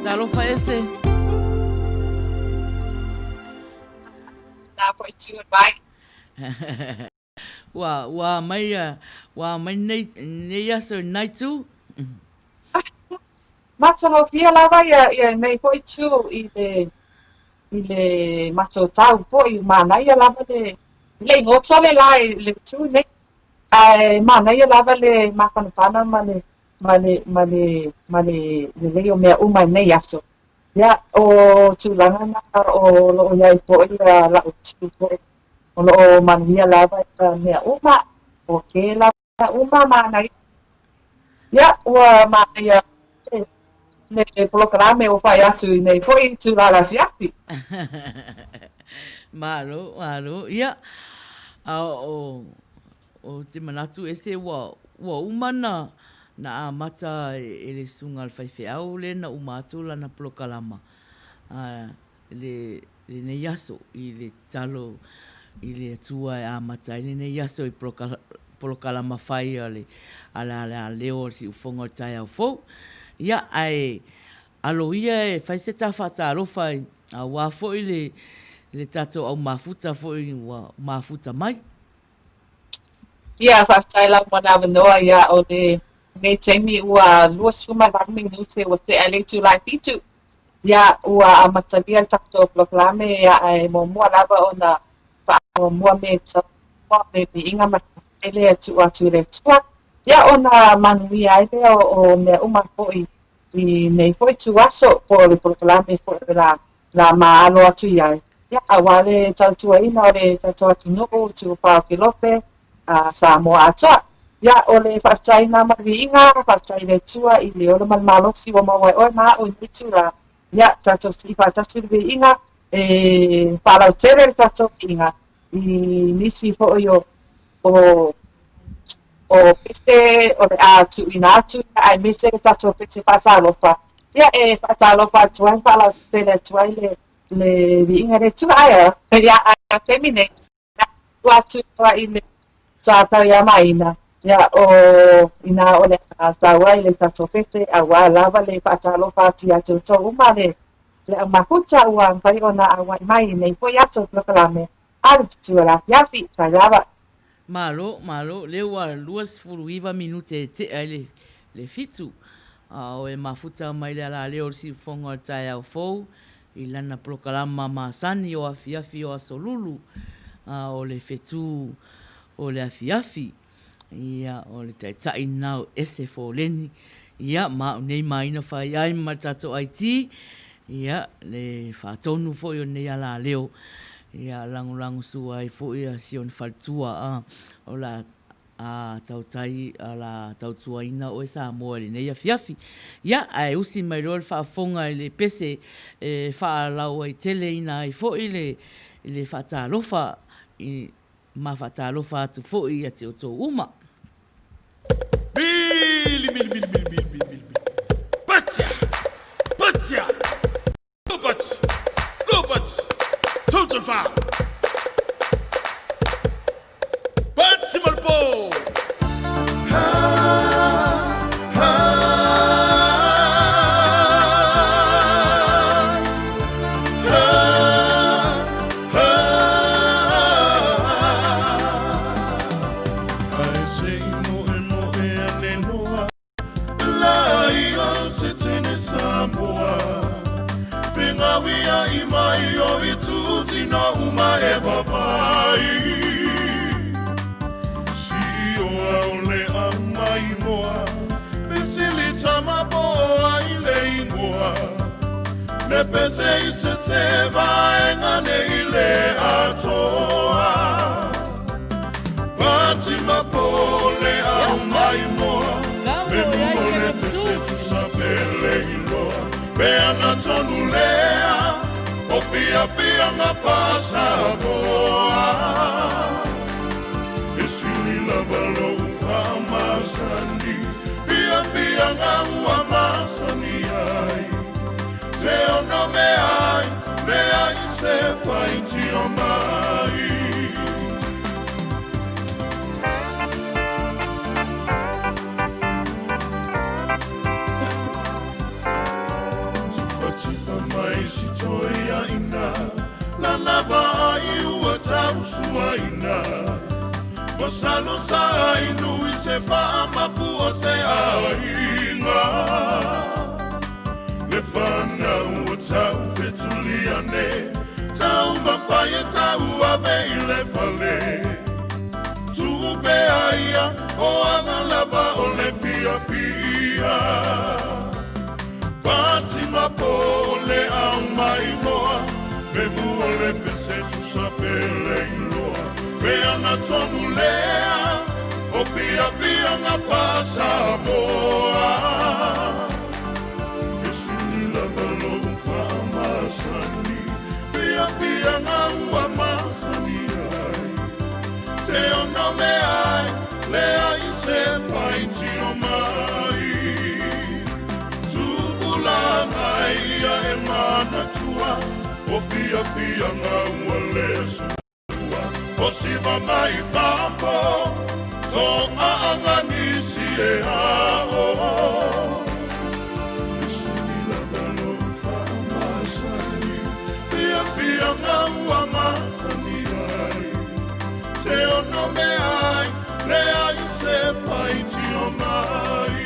whaatalofa ese. Nā po I tū mai. Wa mai nei aso nai tū. Matanga pia lava ia nei po I tū I le macho tau po I mana ia lava le ngotsa le lai le tū nei. Ai mana ia lava le makanapana ma le o mea uma nei aso. Ia o tūlanga na o lo ia I po ia la o tū po o lo Manuia lava mea uma o ke lava uma mana ia ua mana ia ne programe o fai atu nei foi Fetu Ole Afiafi. Malo, ia. O te manatu ese wa umana na a mata le sunga al Faiai le na umatu la na plokalama. Le ne yaso I le talo I le tua a mata I ne yaso I plokalama fai ala leo si ufonga o tai au fou. Ia ai alo ia fai se ta fata alofa a wa fo le tato au mafuta fo wa mafuta mai. Ia whaastaila mwana wanoa ia o ne teimi ua luas fuma rami nute o te ele tu lai fitu. Ia ua amatalia takto programe ia ai mo mua lava o na wha mua me ta mua me inga matele atu atu le tua. Ia o na Manuia ele o mea uma foi I nei foi tu aso po le programe foi la maalo atu ia. Ia awale tautua ina o le tautua atu nuku tu pao kilope. Sa moa atoa. Ia o le whaataina mariinga, whaatai le tua I le ole malmalosi wa mawai oe maa o nitu la. Ia tato si whaatasi le inga, whalau tere le tato inga. I nisi po o piste o le atu ina atu, ai mise le tato piste whaatalofa. Ia whaatalofa atuai, whalau tere atuai le inga le tua aia. Ia aia temine. Watu tua I le Tata ia Maina, ia o ina o le taua I le tatopete a wā lava le whaatalo whāti atu tō uma le mahuta ua mwhai o na awai mai nei poi ato proklame alu Fetu Ole Afiafi ka lava. Malo, leo wa luas fuluiva minute te ai le fitu. O mafuta mai le ala leo si fonga tai au fou. I lana proklama masani o Afiafi o asolulu. O le Fetu Ole Afiafi ia o le tai nau ese Foleni ia nei Maina Faiai ma tato IT ia le whaatonu fo o nei ala leo ia langu sua I fo ia sion faltua o la tautai ala tautua ina o esa moa le nei Afiafi ia ai usi mai rol whaafonga le pese whaalau ai tele ina I fo le whaatalofa ma whaatalofa atu fo'i ati o tō uma. Mili. Patia. Nobody. Total fire. Patia malpo. No uma eva vai si o ole amai moa facilita ma boa ile moa ne pese se vai ngane ile atoa pati ma pole amai moa me mole pese tu sapele ilo be anatonulea Fia nga fasa boa Esili lava lo ufama sandi Fia nga ua masani ai Se ono me ai se faiti o mai tifa mai si toia ina na lava ai ua tau sua ina Masalo sa inu I se wha mafu o se ainga Le whana ua tau whetuliane Tau mawhaia tau ave I le whale Tupe aia o anga lava o le fia fia Pati mapo o le au mai moa Me mua le pese tu sa pele iloa Me ana tonu lea O fia fia nga whasa moa E sini lava lomu wha masani Fia fia nga ua masani ai Te ono me ai Le ai se whaiti o mai Tupulanga ia e mana tua O fia fia nga ua lesu O siva mai whafo Tō aanga nisi e hao Isi ni lava lo whamasani Fia fia nga ua masani ai Te ono me ai Le ai se whaiti o mai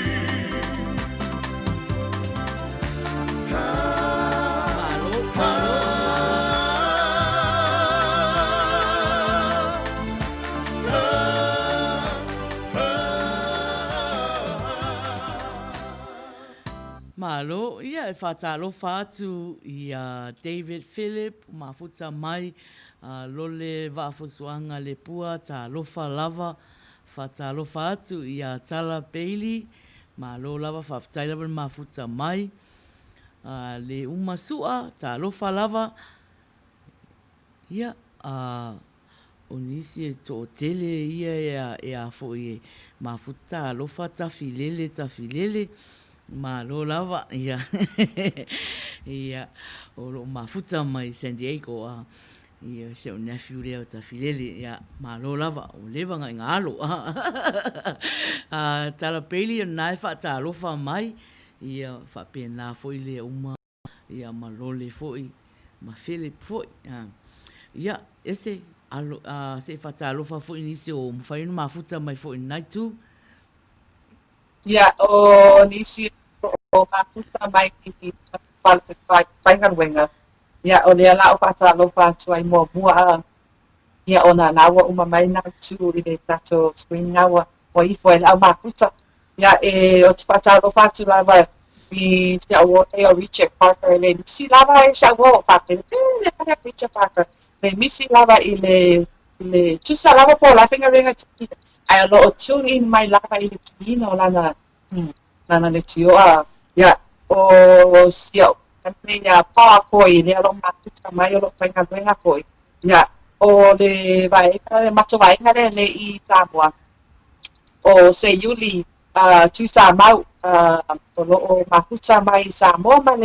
Malo, ia e whatalo whātu I David Philip, mafuta mai, lole wafusuanga le pua, tā lofa lava, whatalo whātu I Tala Bailey, malo lava whaftai lava mafuta mai, le umasua, tā lofa lava, ia, onisi e tō tele ia e a fo I mafuta lofa tafilele, Malo lava, ia. Ia, o lo mafuta mai San Diego, ia se o nephew leo ta filele, ia, malo lava, o lewa ngai ngalo. Tala peli o nai wha ta alofa mai, ia wha pēnā foi le uma, ia malole foi, ma Philip foi. Ia, ese, se wha ta alofa foi nisi o mwhainu mafuta mai foi nai tu. Ia, o nisi o mafuta mai ki whaingaruenga. Ia, o lea la o whatalo whātua I mua. Ia, o nā nawa uma mai nā tu I le tato spring nawa o ifo e lau mafuta. Ia, o te whatalo whātua lawa I te awo e o Richard Parker. Le misi lava e sha wo Parker. Le kaya Richard Parker. Le misi lava I le tusa lava po la whaingaruenga tiki. Ai lo o tune in mai lava I le kino lana le tioa. Ia, o sio. Kane ia paa koi, le alo matuta mai o lo whaingaruenga koi. Ia, o le vaenga, le mato vaenga le I Samoa. O se Yuli, tusa mau, o lo o mahuta mai Samoa ma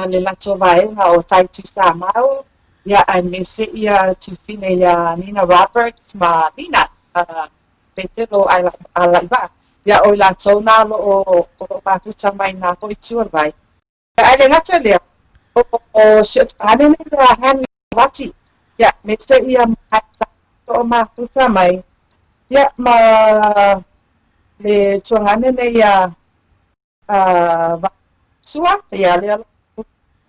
le lato vaenga o tai tusa mau. Ia, ai me se ia tufine ia Nina Roberts ma Nina. Petero ala iwa. Ia o la tona o mafuta mai na ko itua vai. Ia ale ngata lea. O shit ane ne la han wati. Ia me se ia o mafuta mai. Ia ma le tuangane ne ia sua ia le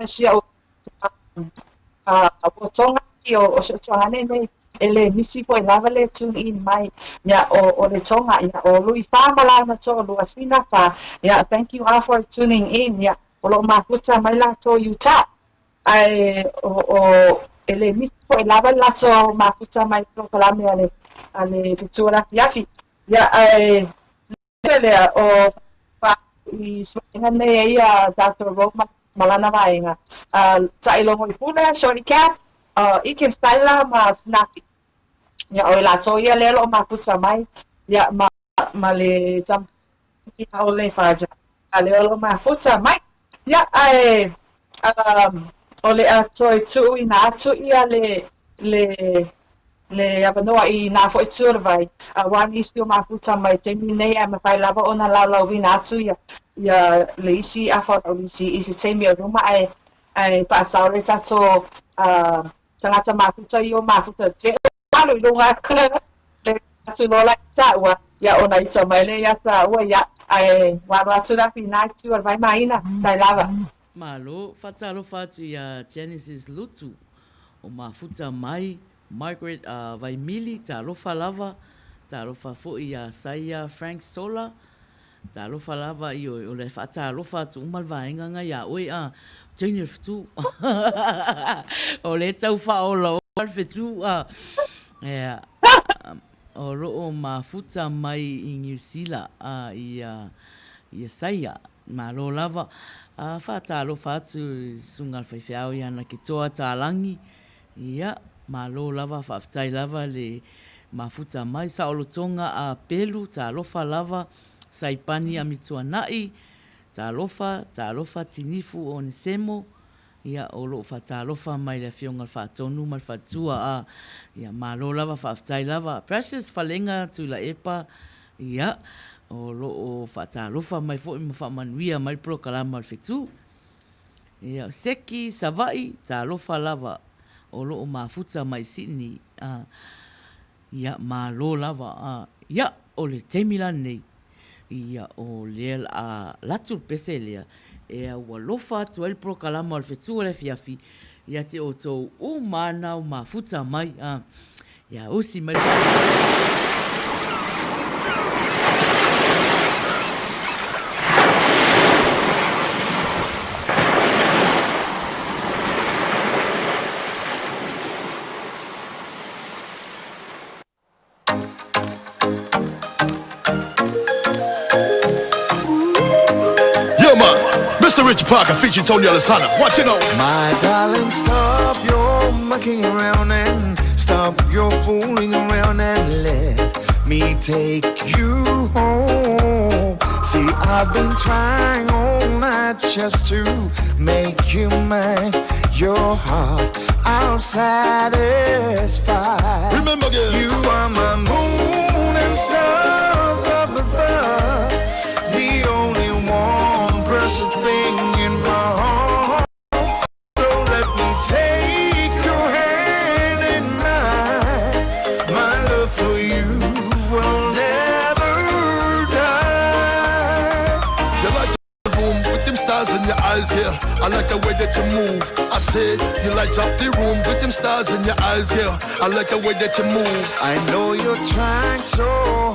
sia o tonga ki o tuangane ne ele misi ko lava le tune in mai ya o le tonga ya o lui fa mala na to lu asina fa ya thank you all for tuning in ya o lo mafuta mai la to Utah ai o ele misi ko lava la to mafuta mai to kalame ale Fetu Ole Afiafi ya ai le o fa I swinga ne ya Dr. Roma malana vainga tailo mo puna shori cat ike style ma snappy ya o la toia le lo mafuta mai ya ma le jam ki o le faja ale lo mafuta mai ya ai o le atoi tu ina tu ia le le avanoa I nā fo tua vai a wani istio mafuta mai te nei a mawhai lava o na lau wina atu ia le isi a whao isi te mea ruma ai pa saure tato tangata mafuta I o mafuta te alu I lunga le atu lola I ta ua ia ona I ta mai le ia ta ua ia ai waro atu rapi nā atu ar vai Maina tai lava. Malo, whatalo whatu ia Genesis Lutu o mafuta mai Margaret Vaimili, ta alofa lava, ta alofa fo'i a Saia Frank Sola, ta alofa lava I o le whata alofa tu umal vaenga ngai a oe a Junior Fetu. O le tau whaola o Fetu a o roo mafuta mai I New Zealand I Saia, ma lo lava a whata alofa atu sungal whaiwhao I ana ki toa tā langi, ia, ma lo lava whaftai lava le mafuta mai sa olotonga a pelu ta alofa lava saipani a mituanai ta alofa tinifu o nisemo ia o lo ta alofa mai le fionga whatonu mal whatua a ia ma lo lava whaftai lava precious falenga tu la epa ia o lo o ta alofa mai fo I Manuia mai pro kalama al Fetu ia seki savai ta alofa lava o lo o mafuta mai Sydney ia ma lo lava ia o le temila nei ia o le latu pese lea e ua lofa atu ai pro kalama al Fetu Ole Afiafi ia te o tou o mana o mafuta mai ia usi mai Richard Parker featuring Tony Alessandra. What you know? My darling, stop your mucking around and stop your fooling around and let me take you home. See, I've been trying all night just to make you mine. Your heart I'll satisfy. Remember, girl, you are my moon and stars up above, the only one precious thing in my heart. So let me take your hand in mine. My love for you will never die. you like the room with them stars in your eyes, girl. I like the way that you move. I said you light up the room with them stars in your eyes, girl. I like the way that you move. I know you're trying so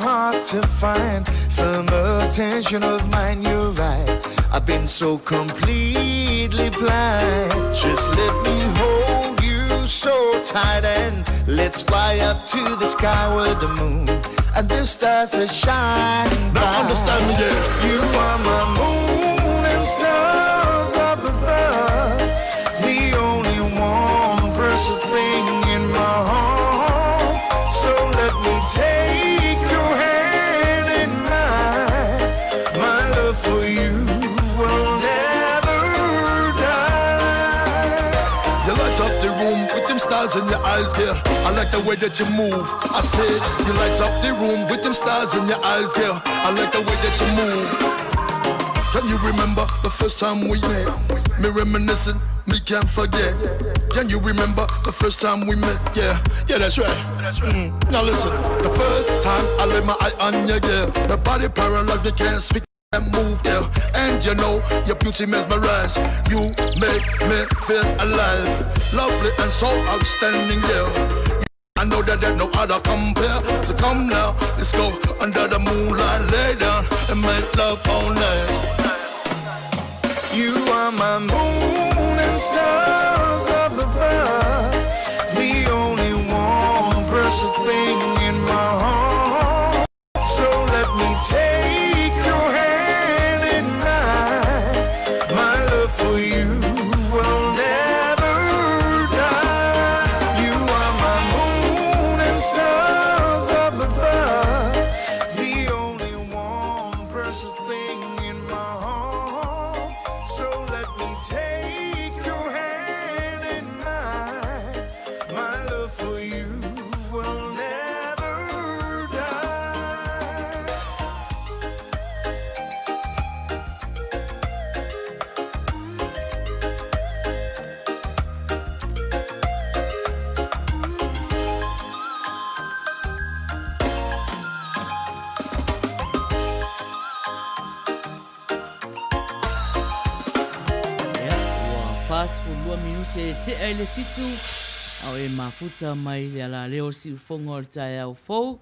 hard to find some attention of mine. You're right, I've been so completely blind. Just let me hold you so tight and let's fly up to the sky where the moon and the stars are shining bright. Now understand me, yeah. You are my moon and stars up above, the only one precious thing in my heart. So let me take your hand in mine. My love for you will never die. You light up the room with them stars in your eyes, girl. I like the way that you move. I said you light up the room with them stars in your eyes, girl. I like the way that you move. Can you remember the first time we met? Me reminiscing, me can't forget. Can you remember the first time we met? Yeah, that's right. Now listen, the first time I laid my eye on you, girl, my body paralyzed, me can't speak and move, girl. And you know your beauty mesmerized. You make me feel alive, lovely and so outstanding, girl. I know that there's no other compare. So come now, let's go under the moonlight, lay down and make love all night. You are my moon and stars up above, the only one precious thing in my heart. So let me take your hand in mine. My love for you will never die. You are my moon and stars up above, the only one precious thing in my heart. So let me take fast for 2 minute te ai le fitu. Au e mafuta mai le ala leo si ufonga o le tae au fou.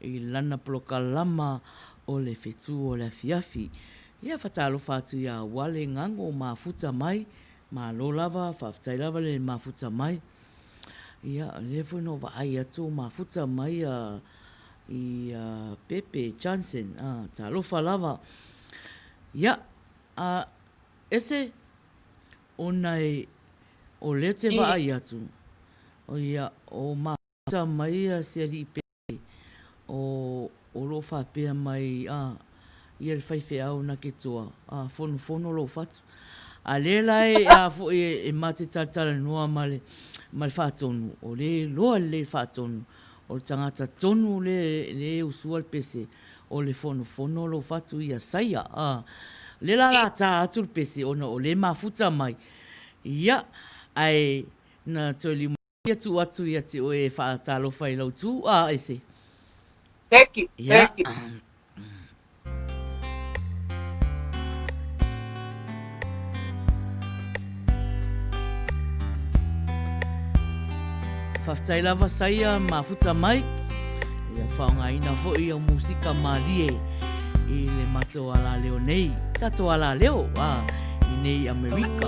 I lana prokalama o le Fetu Ole Afiafi. Ia whatalo whatu ia wale ngango mafuta mai. Ma lo lava, whaftai lava le mafuta mai. Ia le whono wa ai atu mafuta mai i Pepe Johnson. Talofa lava. Ia, ese o nei o le te wa ai atu. O ia o mafuta mai se li Pepe. O lo whapea mai ia le whaiwhe au na ke toa. Fono lo whatu. A le lai fo e mate tatala noa male whatonu. O le loa le whatonu. O le tangata tonu le usua le pese. O le fono lo whatu ia saia. Le la ta atu le pese o le mafuta mai. Ia ai na toli ia tu atu ia te o e whaatalo whai lau tu. Ese. Thank you. Yeah. Thank you. Whaftai lava saia mafuta mai. Ia whaongaina fo i o musika malie. I le mato ala leo nei. Tato ala leo. I nei Amerika.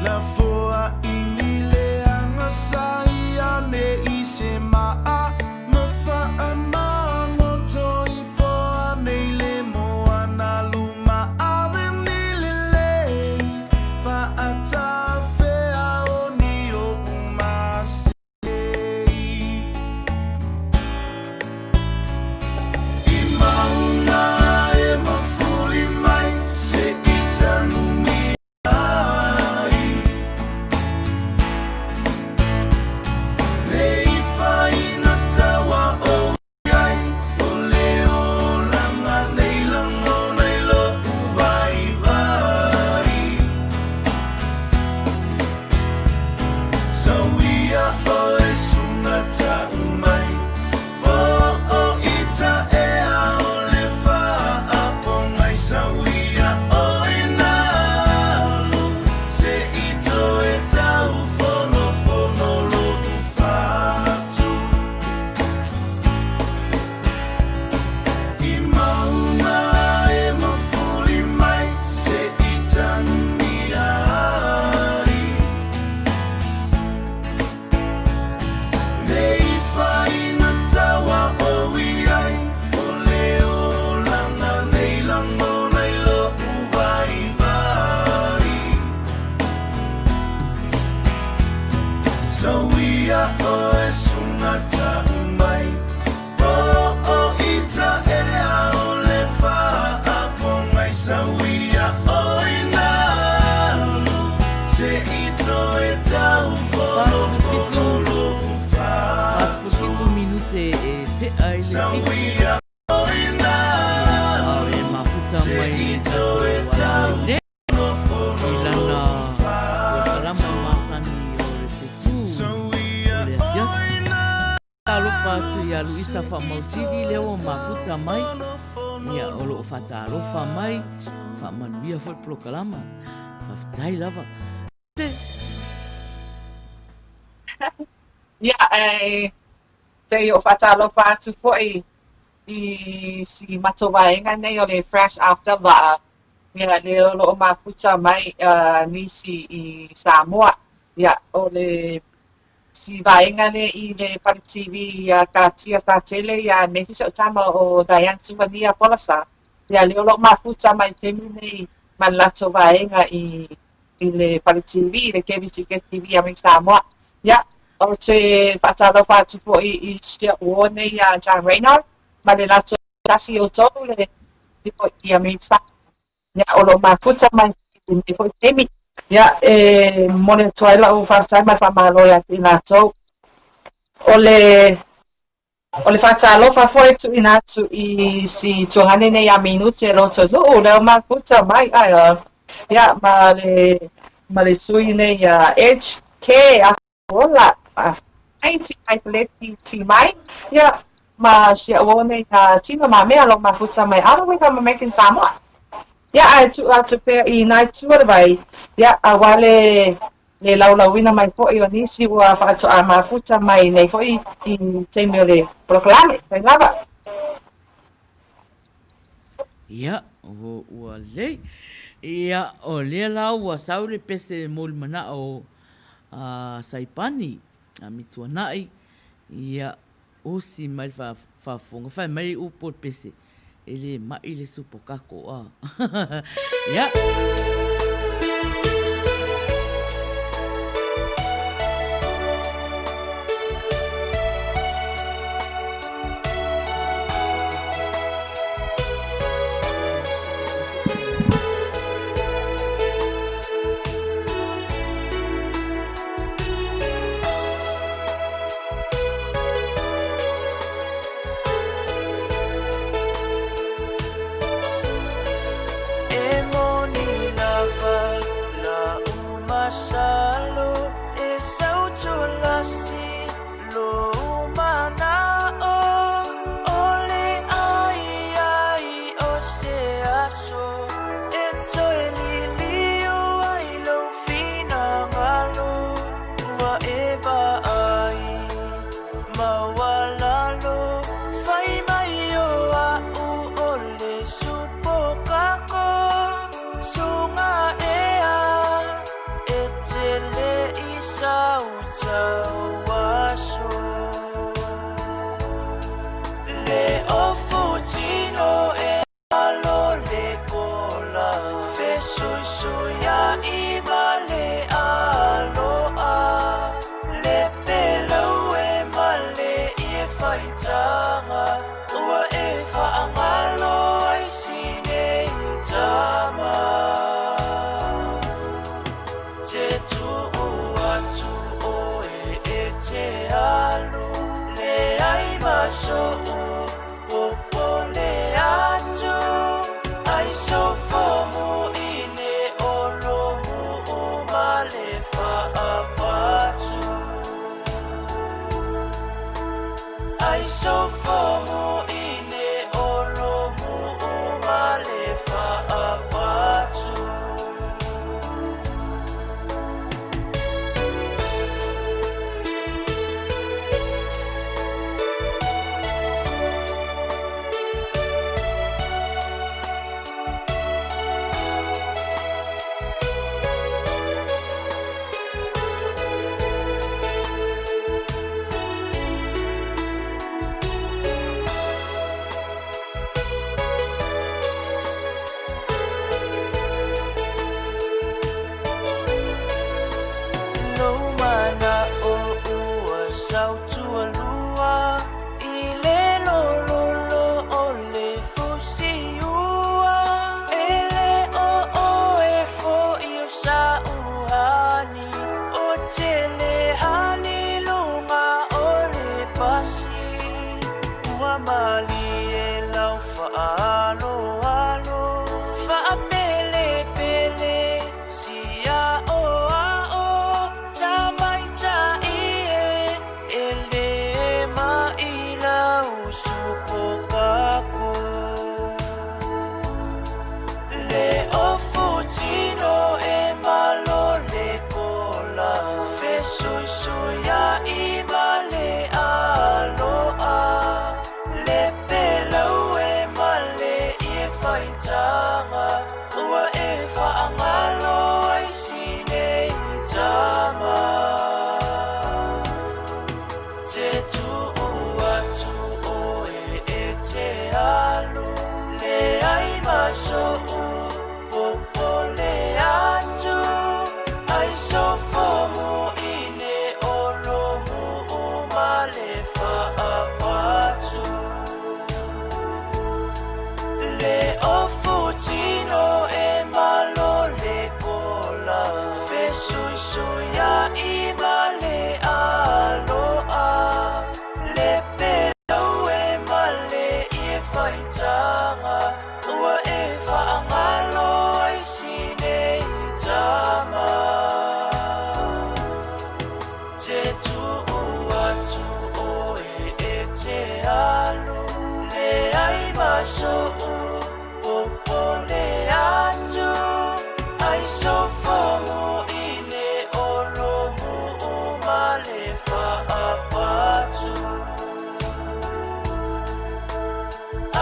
La fitu. Au e mafuta mai tatou alale. Ilana kalama masani o le Fetu Ole Afiafi. Alofa atu ia Luisa whamausiri leo mafuta mai. Ia olo o whata alofa mai. Manuia foi prokalama. Whaftai lava. Te o whatalofa atu fo'i si matowaenga nei o le fresh after wa. Ia leo lo o mafuta mai nisi i Samoa. Ia o le si vaenga ne i le paritivi ka tia ta tele ia mesi so tama o Diane Sumania Polasa. Ia leo lo mafuta mai temi nei man lato vaenga i le paritivi, le KBC TV a mi Samoa. Ia o te whatalofa atu fo'i i stia ua nei John Reynard. Ma le lato kasi o tolu le i a mi Samoa. Ya o mafuta mai ni foi temi ya mone toila o fartai mai fa malo ya inato ole fata lo fa foi tu inato I si johane ne ya minute lo to no le mafuta mai ya ma le sui ne ya HK ola 90 ai pleti ti mai ya ma si o ne tino ma me lo mafuta mai alo we ka making Samoa. Ya atu pe I nai tua vai. Ya awale le laulawina mai po I onisi wa whaato a mafuta mai nei po I teimi o le proklame. Pai lava. Ia, ua lei. Ia, o lea lau ua saure pese moli mana o Saipani. A mitua nai. Ia, usi mai whafonga. Whai mai upo pese. Ele mai le supo kako Ya. tanga ua e whaangalo ai sine I tama te tu atu o e te alu le ai maso o le atu ai so fomu I le olomu o male whaapatu le ofutino e malo le kola fesuisuia I male aloa le pelo e male I whaitanga ua e whaangalo ai sine I tama te tu atu o e te alu le ai maso o le atu ai so fomu I le olomu o male whaapatu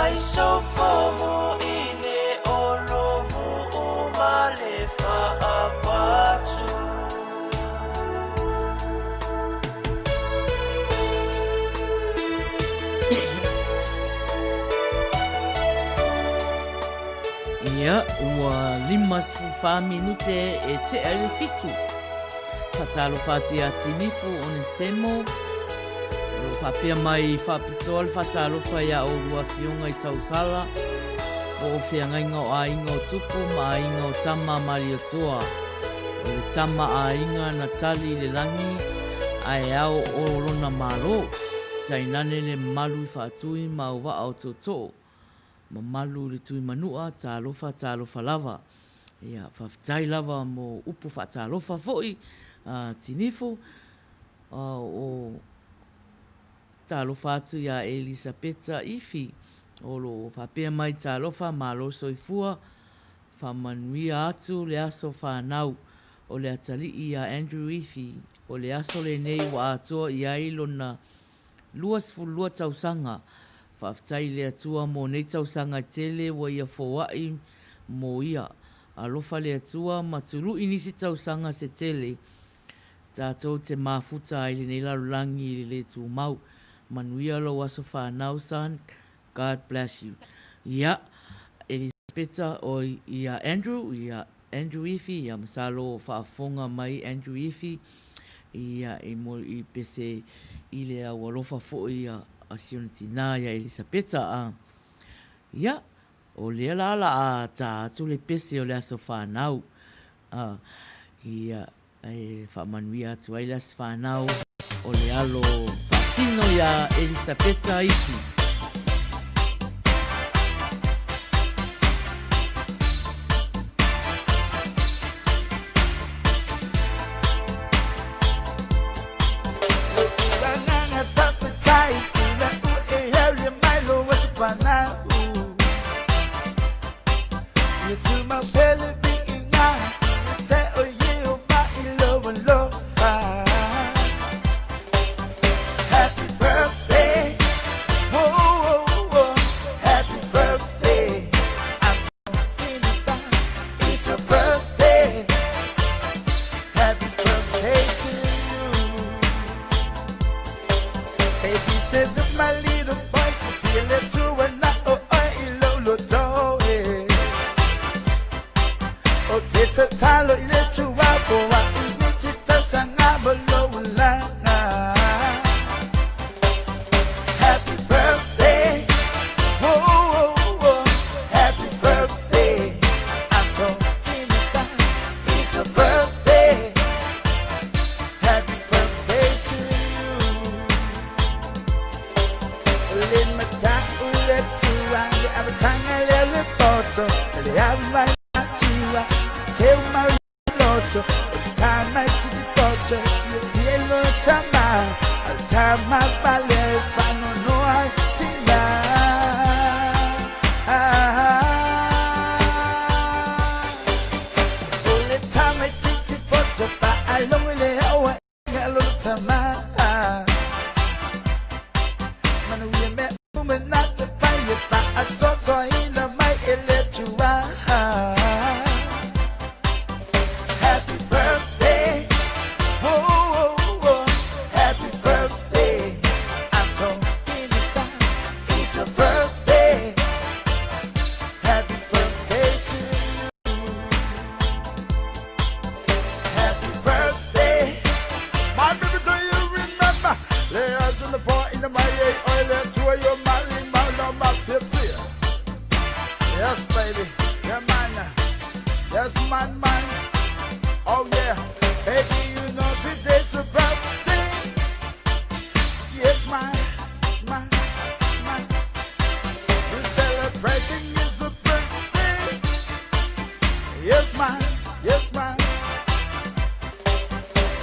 ai so fomu I le olomu o male whaapatu Ia, ua 5 minute e te ele fitu. Fatalo fati a tinifu o ne semo. O whapea mai whapitoa le fatalo whai a o rua fionga I tausala. O whiangainga o a inga o tupu ma a inga o tama mari o toa. O le tama a inga na tali le langi a e ao o rona malo. Tainane le malu I whaatui ma o wa au toto. Mamalu le tui manua, tālofa lava. Ia, whaftai lava mo upu whatalofa foi, tinifu, o tālofa atu ia Elisabeta Ifi, o lo whapea mai tālofa, malo soifua, Manuia atu le aso whanau, o le atali ia Andrew Ifi, o le aso le nei wa atoa ia ilo na luas fulua tausanga, whaftai le atua mo nei tausanga tele wa ia fōai mo ia. Alofa le atua matulu inisi tausanga se tele. Tātou te mafuta ai le nei larulangi le tu mau. Manuia lo waso whanau san. God bless you. Ia, Elisabeta o ia Andrew Ifi, ia masalo whaafonga mai Andrew Ifi. Ia mo I pese I le awalofa fo ia a sionatina ia Elisabeta ia o le la a ta tu le pese o le aso whanau ia e whamanuia tu ai le aso whanau o le alo whasino ia Elisabeta Ifi. Manuia me umenata pai pa aso so ina mai ele tua baby. Yeah, man. Yes, man. Oh, yeah. Baby, you know today's a birthday. Yes, man. You're celebrating your birthday. Yes, man.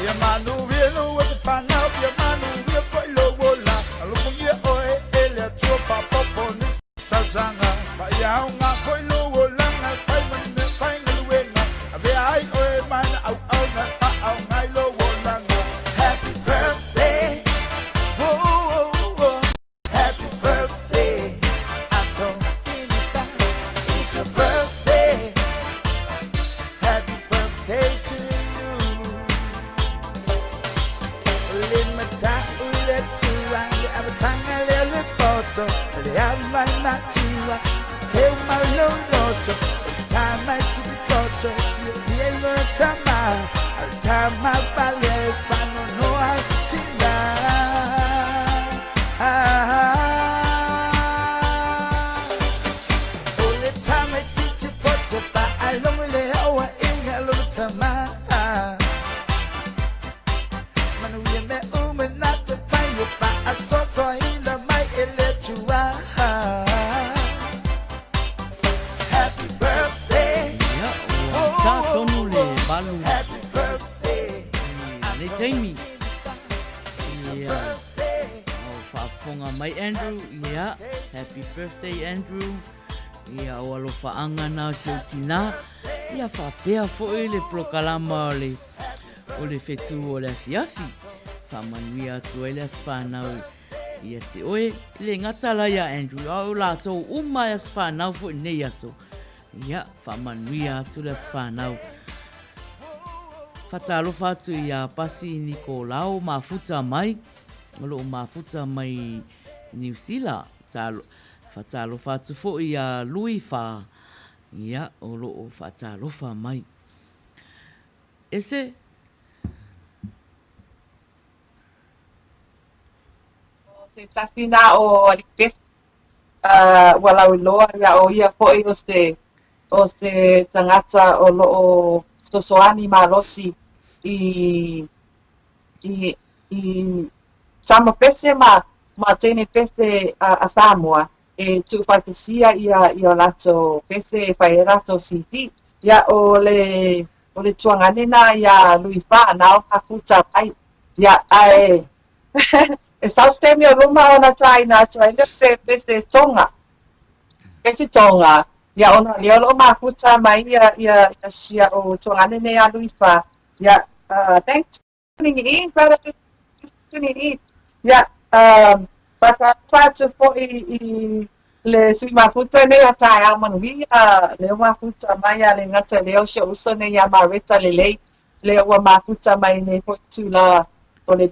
Yeah, man, no real know what to find out. Yeah, man, no real for low wola. I look for you, oh, elia, chop up on this Sazanga. But yeah, I'm not going low wola. I find the way. I be I, oh, man, out, my low wola. Happy birthday. Whoa. Happy birthday. I don't think that it's a birthday. Happy birthday to you. Take my low daughter, time I to the culture, you feel time my ballet, I don't know how to only time I teach you but I don't really know in a little time. Manuia me not to find you, but I saw in the mic electua. Happy birthday. Happy birthday. Le Jamie. Whafonga mai Andrew. Happy birthday Andrew. O alofa anga na siltina. Whapea fo'i le prokalama o le Fetu Ole Afiafi. Manuia atu ele as whanau ia te oe. Le ngatala ia Andrew. Au lātou umai as whanau fo'i nei aso. Manuia atu le as whanau. Whatalofa atu ia pasi Nikolao mafuta mai. O loo mafuta mai New Zealand. Whatalofa atu fo'i ia lui wha. O loo whatalofa mai. Ese? Se tasina o request wala loa ya o ia foi o se tangata o lo sosoani malosi i sama pese ma tene pese a Samoa e tu fantasia ia lato pese fai rato siti ya o le tuangane na ya luifa na o futa ai ya ai e saustemi o luma ona taina le se pese tonga ya ona le lo mafuta mai ya sia o tuangane ne ya luifa ya thanks for tuning in brother tuning in ya para fatu fo le sui mafuta ne ya tai Manuia le mafuta mai ya le ngata le o sho uso ne ya mareta le o mafuta mai ne fo tula o le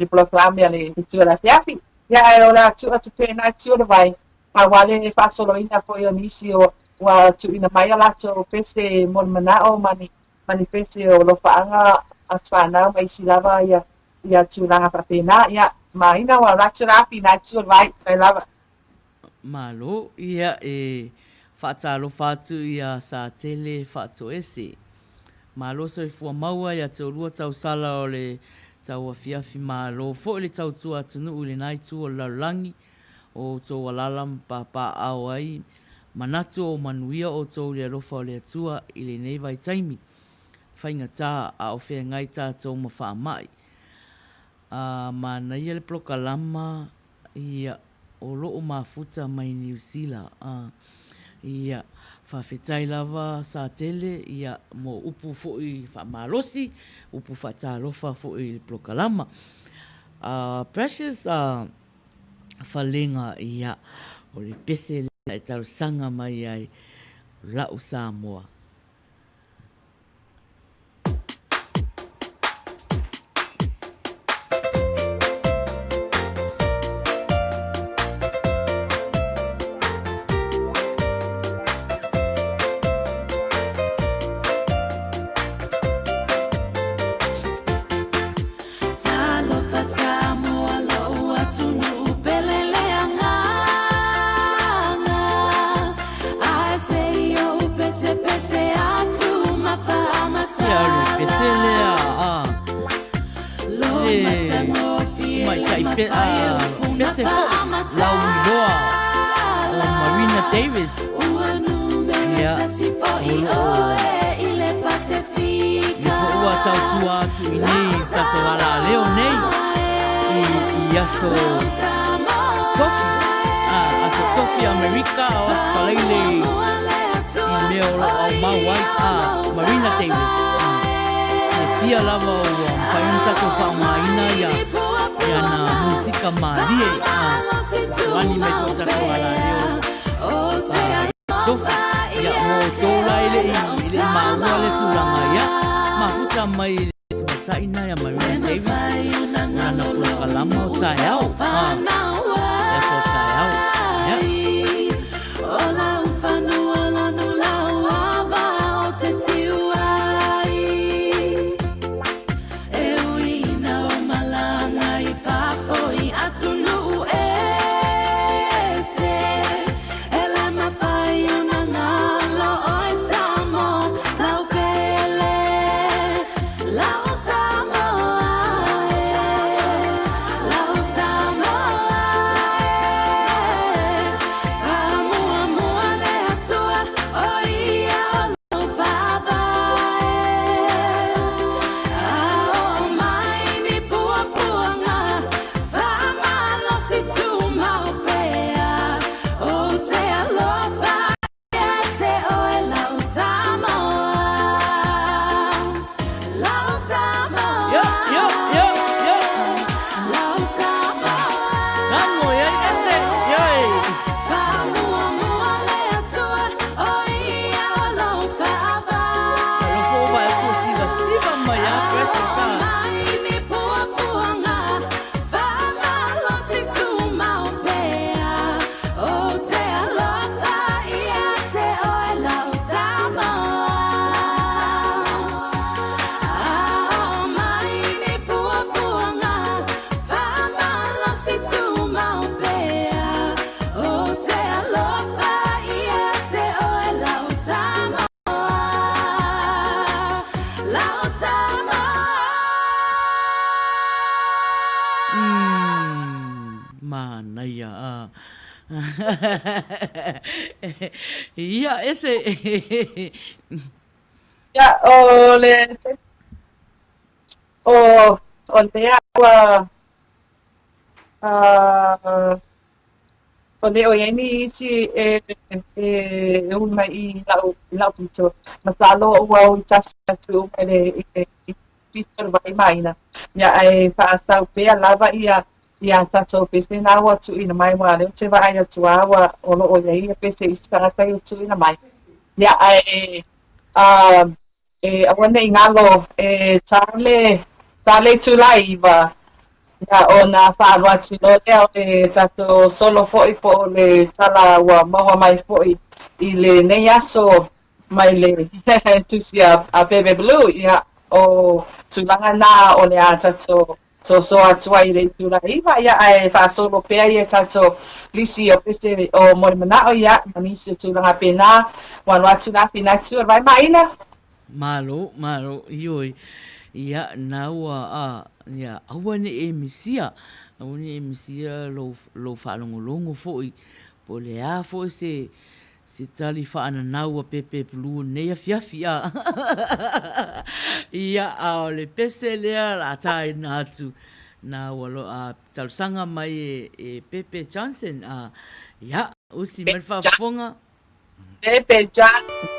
proclame le Fetu Ole Afiafi ya e ora tu atu pena tu o vai a wale e fa solo ina fo yo nisi o wa tu ina mai ala to pese mon manao mani pese o lo faanga asfana mai silava ya tu langa pra pena ya Maina wa ratu rapi na tu vai I love Malo ia e whatalofa atu ia sa tele whato ese. Malo so i fua maua ia te orua tau sala o le tau afiafi malo. Fo le tau tua tunu ule nai tu o laulangi o tau walalam papa au ai. Manatu o Manuia o tau le rofa o le atua i le nei vai taimi. Whainga tā a o whea ngai tā tau ma wha mai. Mana ia le prokalama ia o loo mafuta mai New Zealand. Ia whawhetai lava sa tele ia mo upu fo'i whamalosi, upu whatalofa fo'i prokalama. Precious whalenga ia o le pese le e tau sanga mai ai lau Samoa. I say yo pese fo lau iloa o Marina Davis ia i fo ua tautua atu i nei tato ala leo nei i aso tofi aso tofi Amerika o asfalaile i mea o mawai Marina Davis Pia lava o whaion tato wha Maina ia na musika malie wani me ko tato ala leo tofu ia mo sola ile maua le tulanga ia mafuta mai le taina ia Marina Davis una na pula kalama o taiao e ko taiao ia ola ufanu ala nula waba o te tiua Ia ese ia o le o le o yani si un mai I lau pito masalo ua o tasa tu ele pito vai Maina ia ai fa sta pe lava ia tato pese na wa tu ina mai wa le te vai atu awa o lo o ia pese isa ta tu ina mai ia ai awane ingalo tale tu laiva ia ona fa wa tu lo le tato solo foi po le tala wa mawa mai foi I le neaso mai le tu sia a bebe blue ia o tu langa na o le tato so atua I le tula iwa ia ai fa solo pea ia tato lisi o pese o morimana o ia manisi tulanga pena wan watu na pinatu vai Maina malo ioi ia naua ia awane emisia lo falongolongo foi po le a foi se tali whaana naua pepe pulu nei afiafi ia ao le pese lea la tai natu na walo talusanga mai Pepe Johnson ia usi mai whafonga Pepe Johnson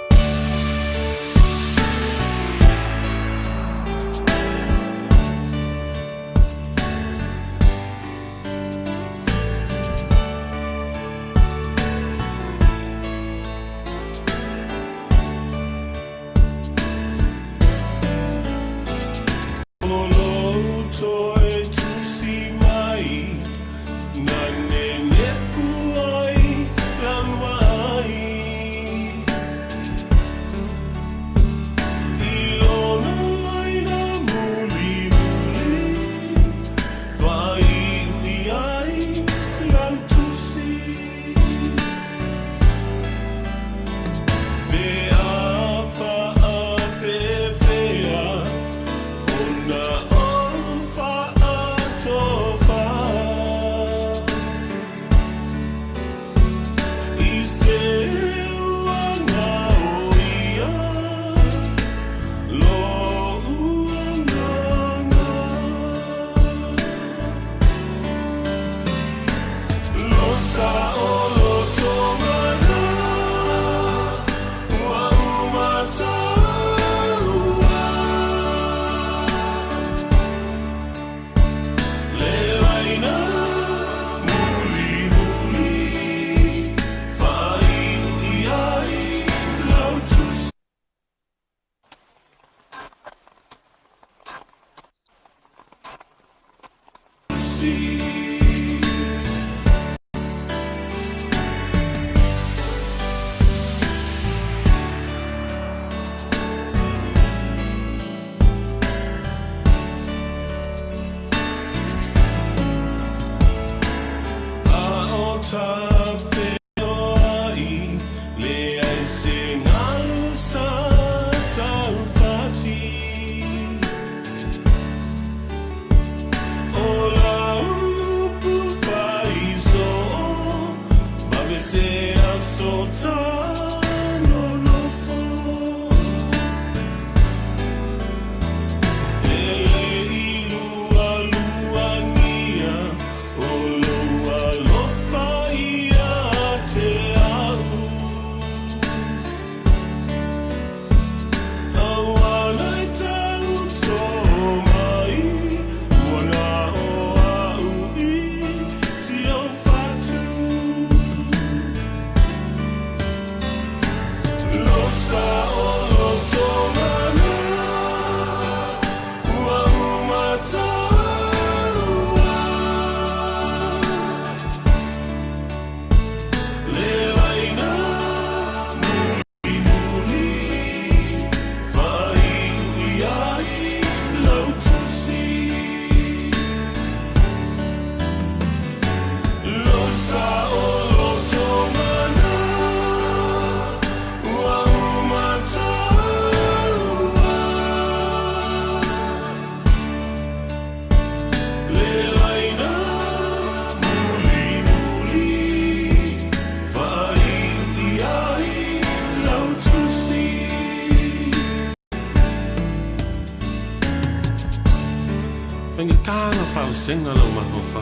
Senga lo mahofa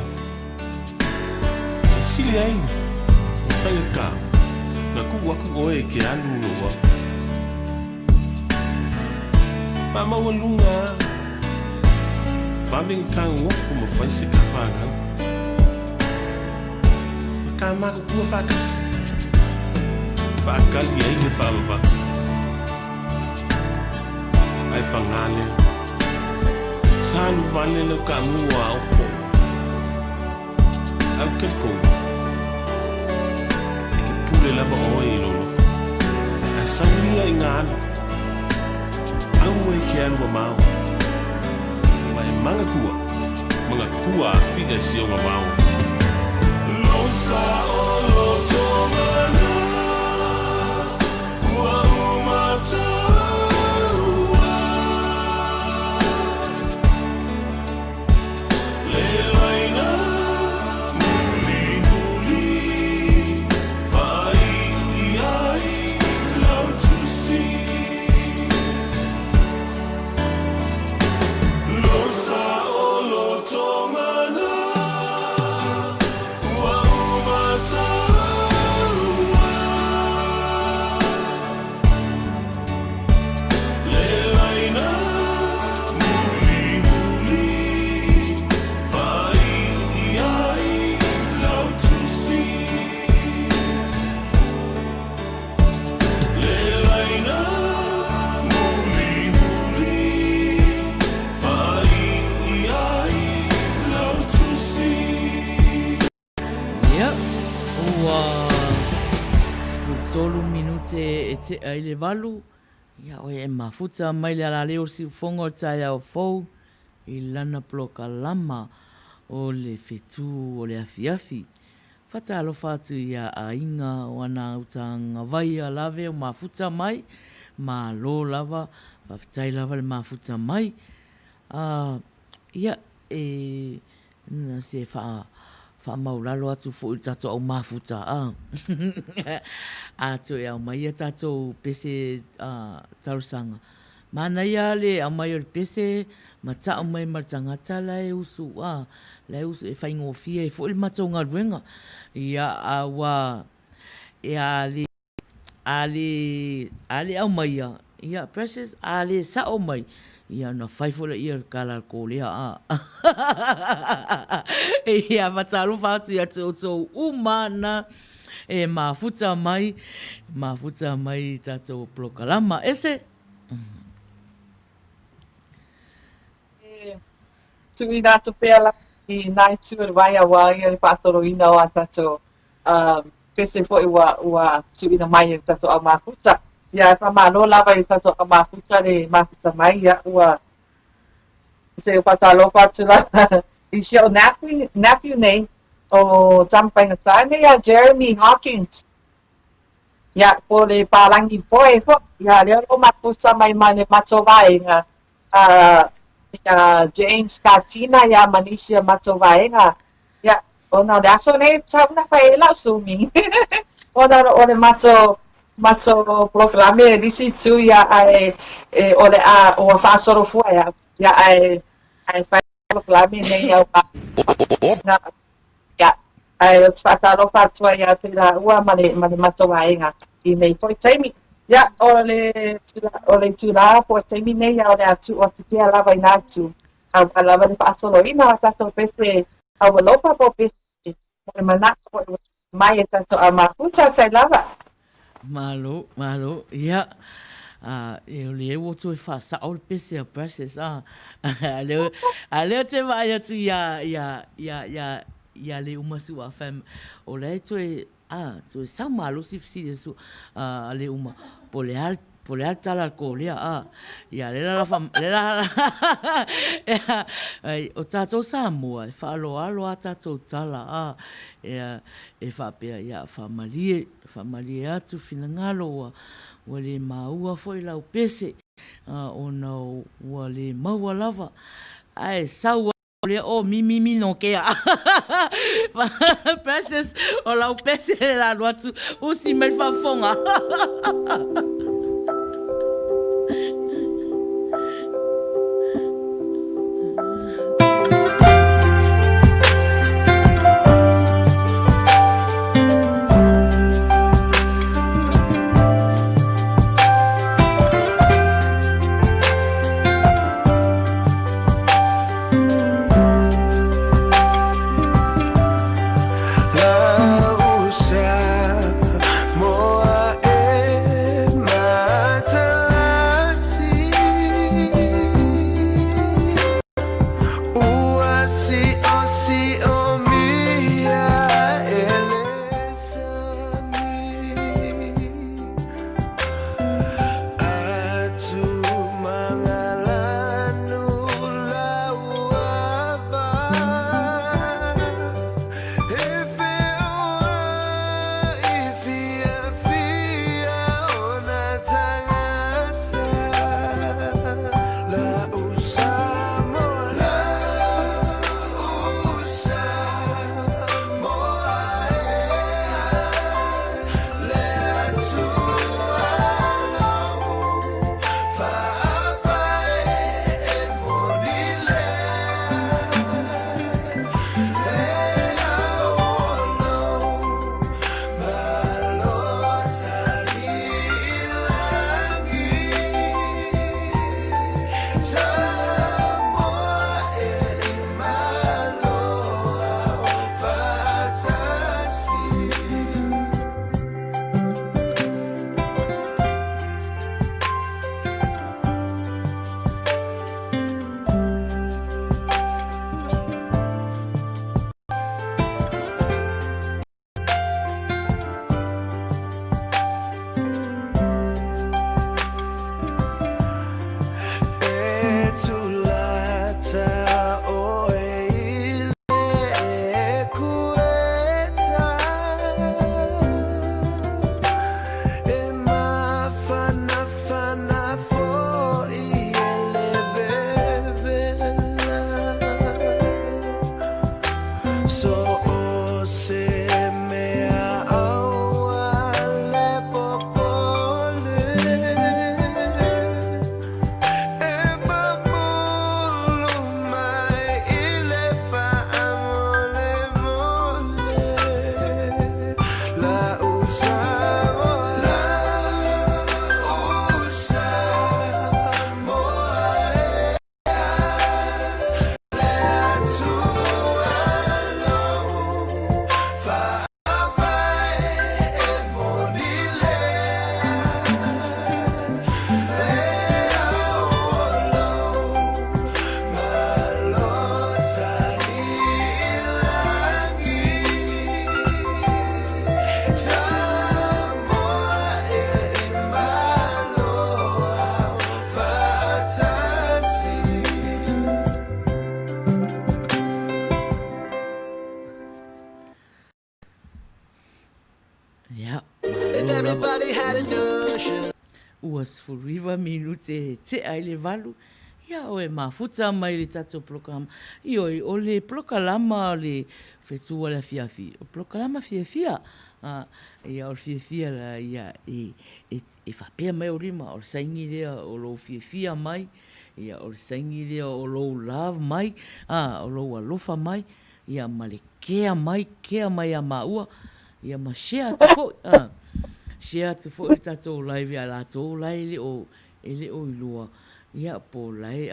sili ai fai ka na ku waku oe ke alu lo wa fa ma lunga fa ving kan wo fu mo fa se ka fa na ka ma ku fa kas fa kal ye ni fa ba ai pangale San vale lo kamua opo au ke ko e pule lava oi lolo a saulia ingano au e ke anu mau mai manga kua figa si o mau lo sa o lo tomana ua o mata Te ai le valu, ia oe e mafuta mai le ala leo si fongo tai au fou, I lana ploka lama o le Fetu Ole Afiafi. Fata alo fatu ia a inga wana utanga vai a lave o mafuta mai, ma lo lava, fafitai lava le mafuta mai. Ia na se fa maulalo atu fo I tato au mafuta ato e au mai tato pese tarusanga mana ia le au mai o pese mata au mai martangata la e usu e faingo fia e fo le matonga ruenga ia awa e ale au mai ia precious ale sa au mai ia na faifo le ia kala ko le ia mataru fatu ia to umana e mafuta mai tato plokalama ese sui dato pela I nai tu le vai a wai le patoro ina o atato pese fo ua tu ina mai e tato a mafuta ia fa malo lava i tato a mafuta le mafuta mai ia ua se patalo patula i se o nephew nei o tampai ngata ia Jeremy Hawkins ia po le palangi poe fo ia le o mafuta mai mane matovaenga James Katina ia Manisia matovaenga ia ona le aso nei tauna faela sumi ona ole mato programe disi tu ia ai ole a o fa solo fu ia ai fa programe nei ia ia ai o tfatalo fatua ia te la ua mane matovaenga I nei foi taimi ia ole tula po taimi nei ia ole atu o te lava inatu a lava le pasolo ina tato pese a lopa po pese o mana mai tanto a maputa sai lava Malo, ia. Eu le o tu fa sa o pese a precious ale te vai atu ia le uma su a fam o le tu tu sa malo si su le uma polear tala ko le ia le la fam le la o tato sa mo fa lo a tato tala ia e fa pe ia famali atu finangalo wa le maua foi lau pese ona wa le maua lava ai sau le o mi no ke precious o lau pese la watu usi me fa fonga La usa moa e 2 minute te ai le valu. Ia o e mafuta mai le tato prokalama. Ioi, o le prokalama le Fetu Ole Afiafi. O prokalama fia. Ia o fia la ia e whapea mai o rima. O saingi lea o lo fia mai. Ia o saingi lea o lo love mai. O lo alofa mai. Ia ma le kea mai a maua. Ia ma share atu fo. Share atu fo i tato live a la to lai ele o ilua. Ia po lai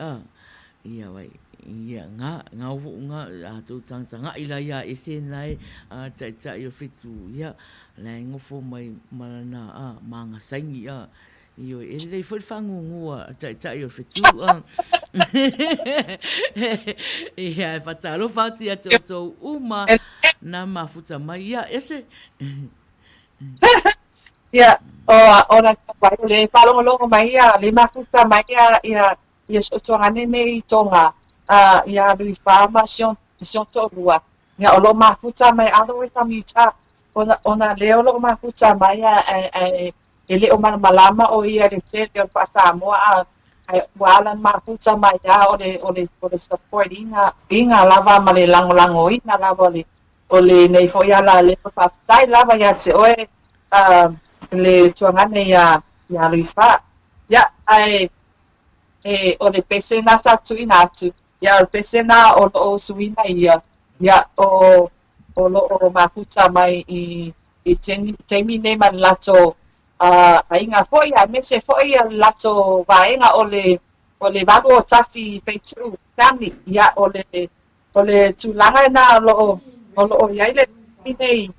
ia wai ia nga a tu tanga ila ia ese nai ta yo fitu ia lai ngofo mai malana manga saingi io ele foi fangu ta yo fitu ia fatalo fati a to uma na mafuta mai ia ese Ya, ora vai le palongo mai ia le mafuta mai ia soangane nei tonga ia lui farmation to rua ia o lo mafuta mai alo e tamita ona le o lo mafuta mai ele o malama o ia de te o pasamo ai wala mafuta mai ia o le support inga lava male lango ina lava o le nei foi ala le pa sai lava ia se oe le tuangane ya rifa ya o le pese na sa tuina tu ya o pese na o suina ya o lo makuta mai i temi ne man lato ainga foi ya mese foi ya lato vaenga o le valu o tasi Fetu family ya o le tulanga na o ya ile nei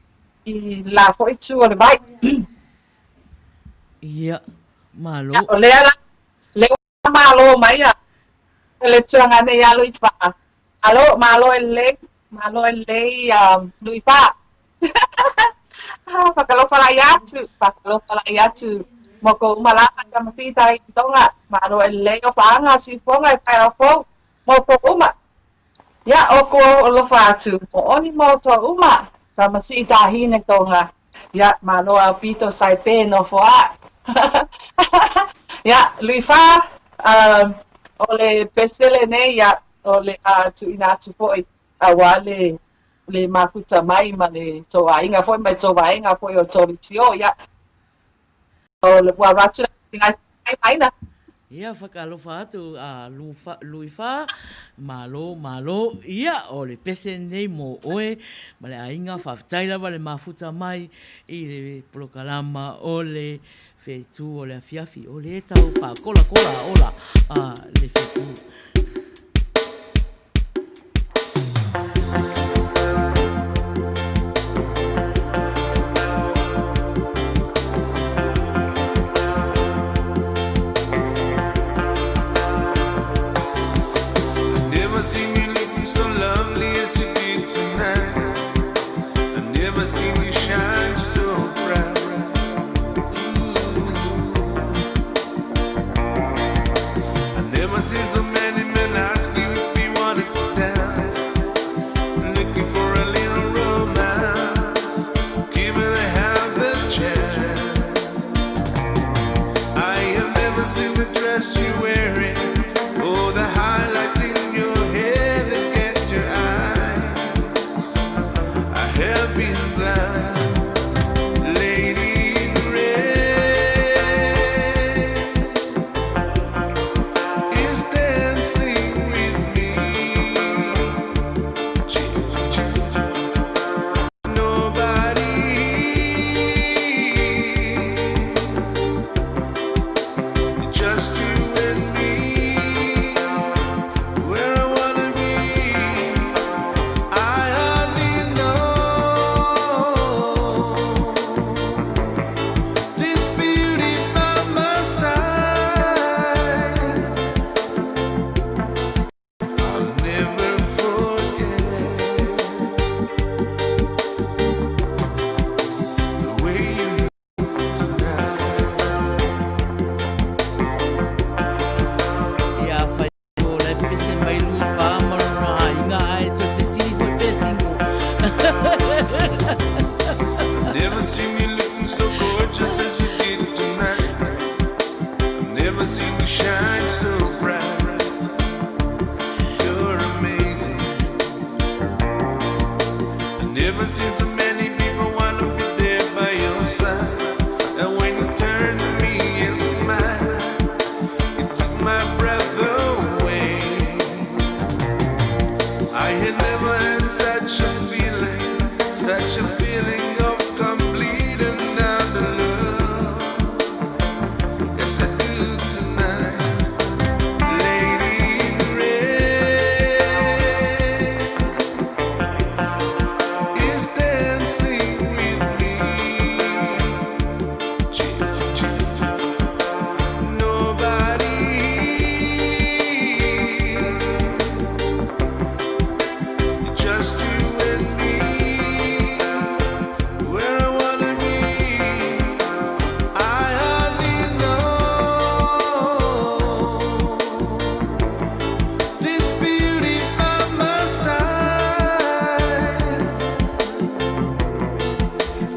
i la foi tu o le vai ia malo le malo mai le tuangane ya lui fa malo ele lui fa pakalo pala yatu moko umala kama sita tonga malo ele o fa si ponga ta fo moko uma ya oko lo fa tu oni moto uma kama sita hine tonga ya malo apito sai pe no fo ya lui fa ole pesele ne ya ole tu ina tu foi awale le makuta mai mane to ainga foi mai to ainga foi o toritio ya ole wa ratu tinga ai na ia whakalofa atu luifa malo ia o le pese nei mo oe ma le ainga whawtaila wa le mafuta mai i le prokalama o le Fetu Ole Afiafi o le tau whakola ola le Fetu. Is there never seen you shine so bright. You're amazing. I never seen so many people wanna be there by your side. And when you turn to me and smile, it took my breath away. I had never had such a feeling of complete and utter love. Yes, I do tonight. Lady in red is dancing with me. Nobody, just you and me. Where I wanna be, I hardly know. This beauty by my side,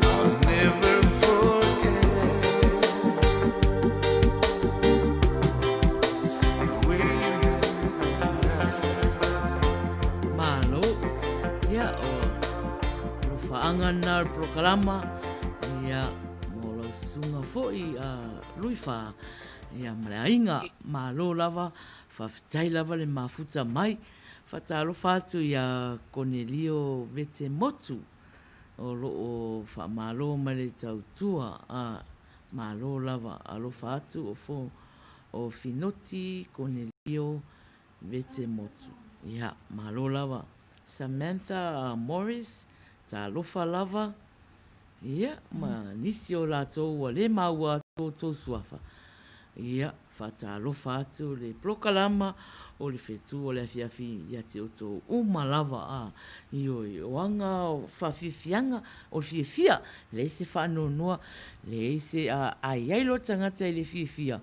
I'll never forget the way you made me tonight. Malo, ia o whaanga nā programa ia mo lau sunga fo'i a luiwha ia mreainga malo lava whawhitai lava le mafuta mai whatalo whātu ia Cornelio Vete Motu o loo whamalo mai le tautua a malo lava alo whātu o Finoti Cornelio Vete Motu ia malo lava Samantha Morris ta lofa lava ia ma nisi o lātou a le maua tō suafa ia whata lofa atu le prokalama o le Fetu Ole Afiafi ia te o tō lava a i o anga o whawhiwhianga o whiwhia le se whanonua le se a aiailo tangata i le whiwhia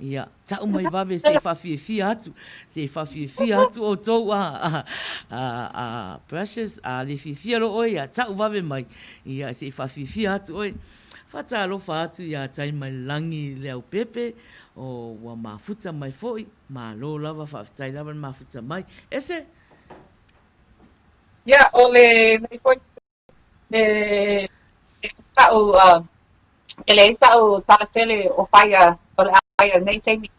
ia tau mai wawe se whawhiwhia atu o tō a Precious a le whiwhia ro oi a tau wawe mai ia se whawhiwhia atu oi whata alofa atu ia tai mai langi leo pepe o wa mafuta mai foi ma lo lava whawhitai lava mafuta mai ese Ia, o le foi le tau ele tau talasele o Faiai o le Faiai nei teimi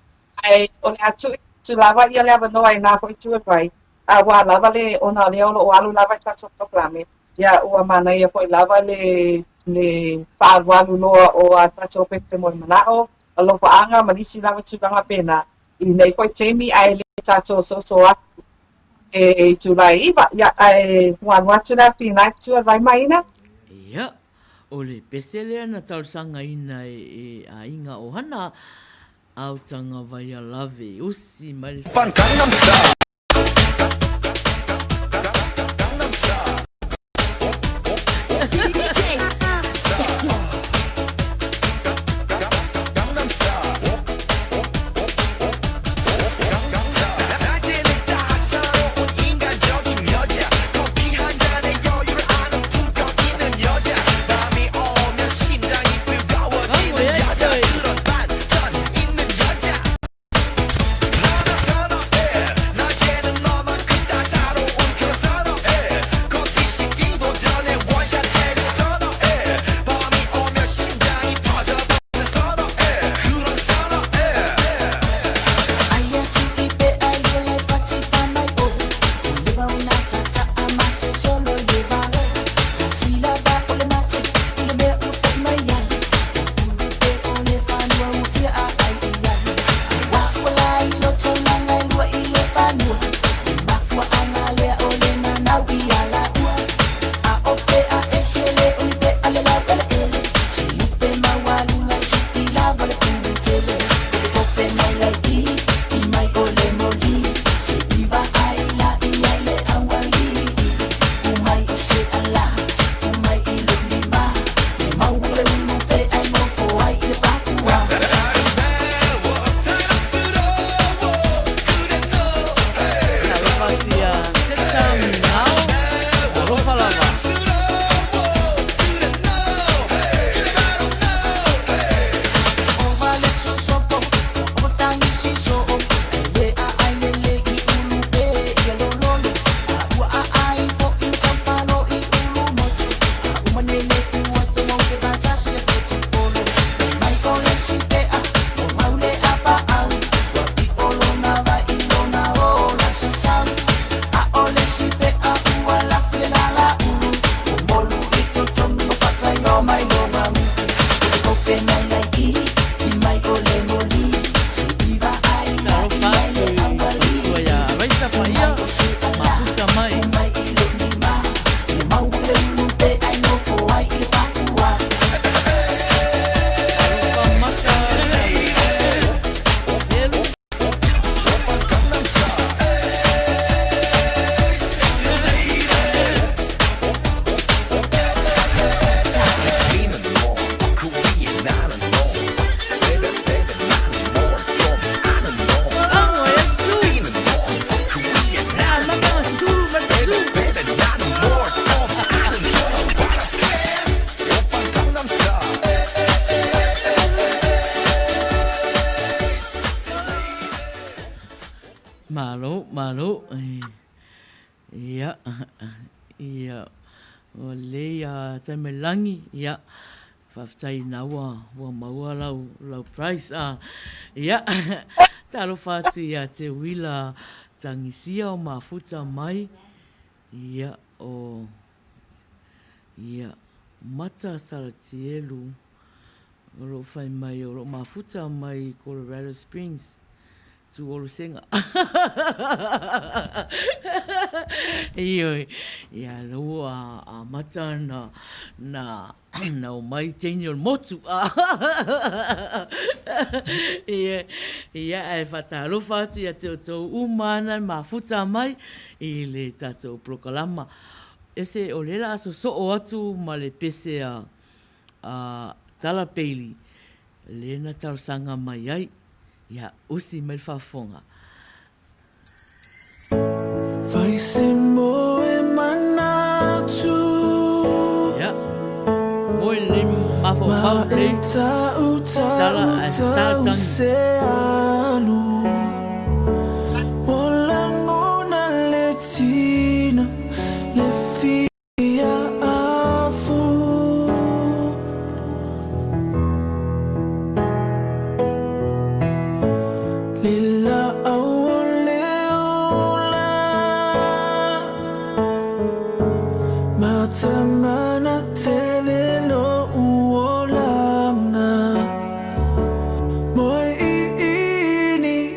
ai o le atu tu lava ia lava no ai na foi tu vai a wa lava le ona le o alu lava ta so proklame ia o Manuia foi lava le whaawalu loa o a tato pete mo manao a lo anga manisi lava tu langa pena i nei foi teimi ai le tato so atu e Julai iwa ia ai wan watu na pina tu vai Maina ia o le pesele na tausanga ina e a inga o hana au tanga vai a lave usi mai le Malo. Ia. Ia. O le taimelangi. Ia. Whaftai na ua maua lau price. Ia. Talo whatu ia te wila tangisia o mafuta mai. Ia o... Ia. Mata Salatielu. Oro whai mai o mafuta mai Colorado Springs. Tu olu senga. Ioi. Ia lo a mata na o mai teini o motu. Ia e whatalo whatu ia te o tau umana mafuta mai i le tatou prokalama. Ese o lela aso o atu ma le pese a tala peili. Lena tausanga mai ai. Ia usi mai whafonga. Vai se moe manatu. Ia. Moe le mafo pau le. Tala a anu. Molangona le tina. Le fia afu. Lila awole ola. Matamana telelo uolanga. Moi ini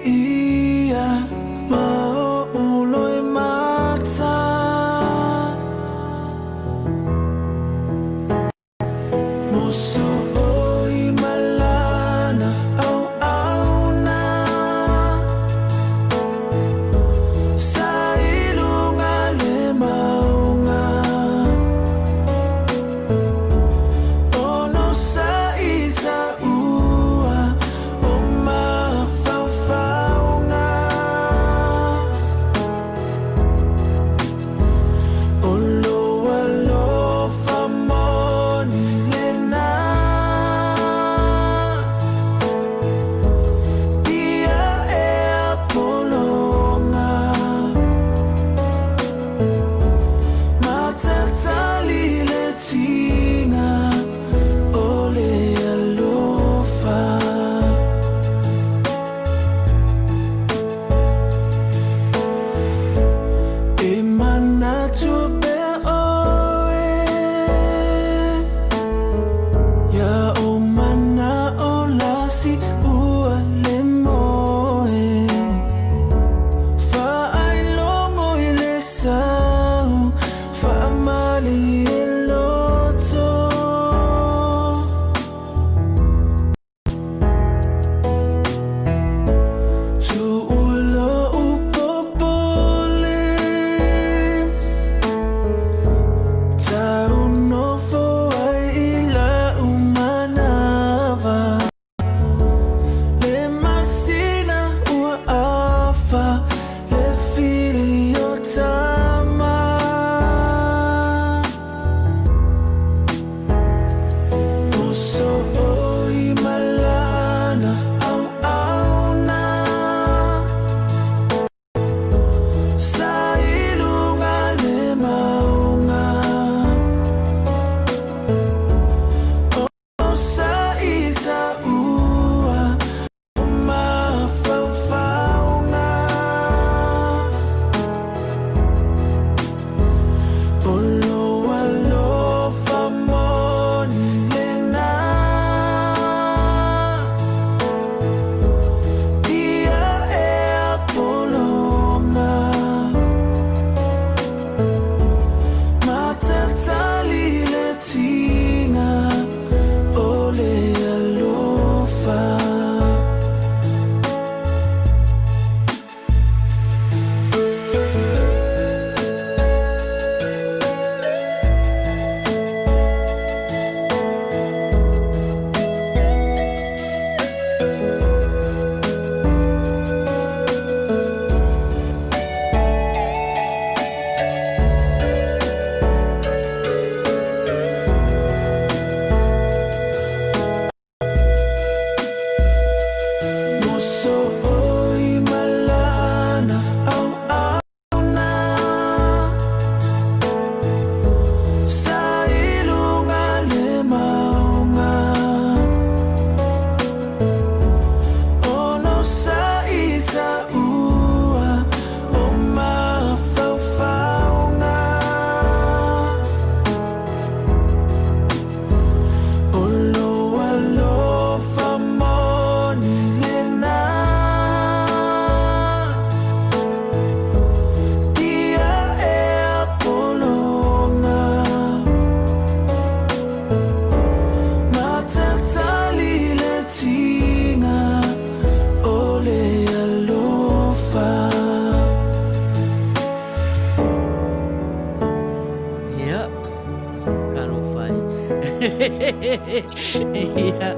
Ia.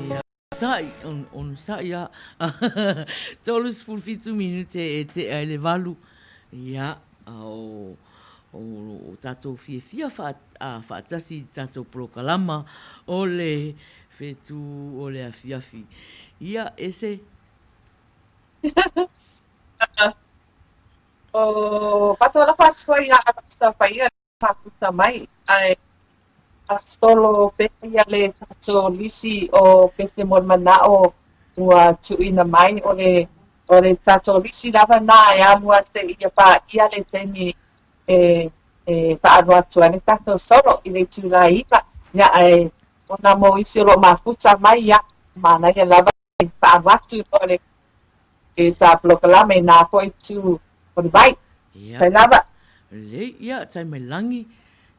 Ia. Sai, on sai ia. Tolus fulfitu minute e te ai le valu. Ia, o tatou fia whaatasi tatou prokalama o le Fetu Ole Afiafi. Ia, ese. O patola patua ia sa Faiai patuta mai ai astolo peia le tato lisi o pese mon manao ua tuina mai o le tato lisi lava na ia mua te ia pa ia le teni pa anua tua le tato solo i le tula ipa ia ai ona mo isi lo mafuta mai ia mana ia lava pa anua tu o le ta blokalame na poi tu o le bai. Ia. Sai lava. Le ia tai mai langi.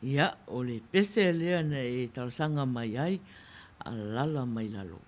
Ia o le pese lea na e tausanga mai ai a lala mai lalo.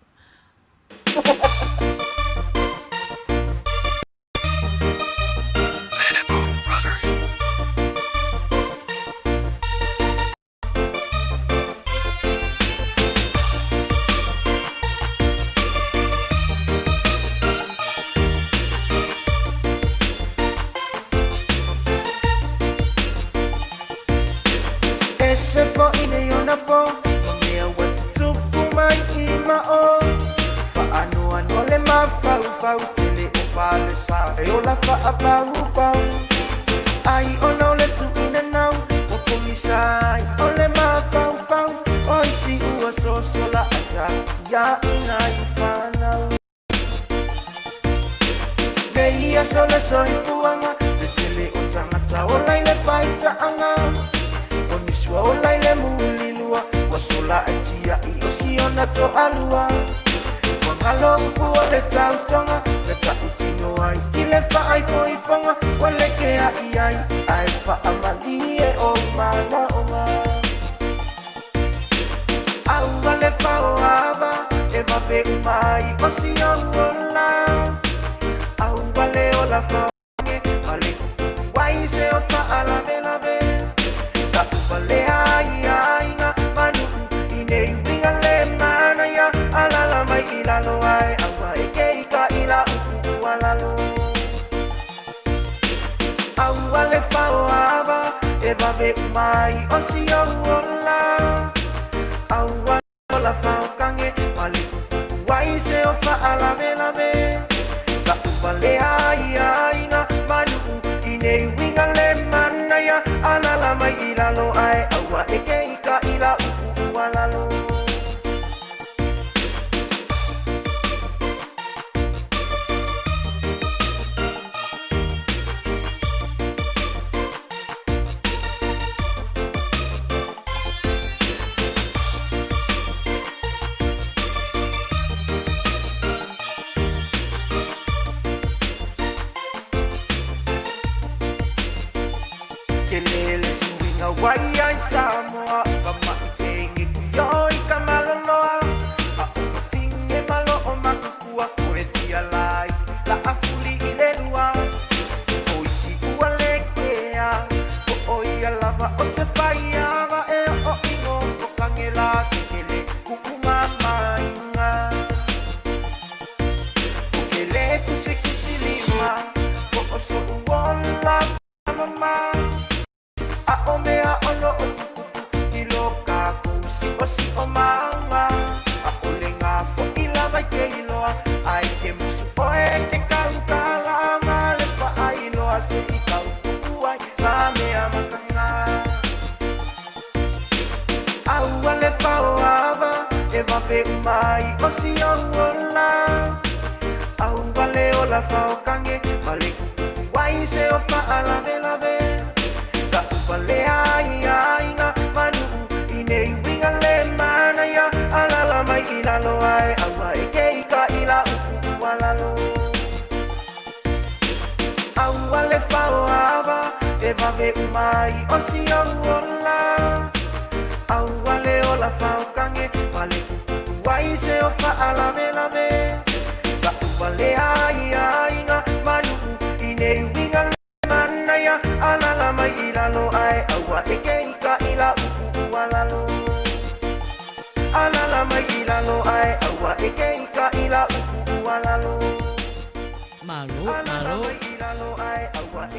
Ala la mai ila lo ai awa eke ika ila uku wala lo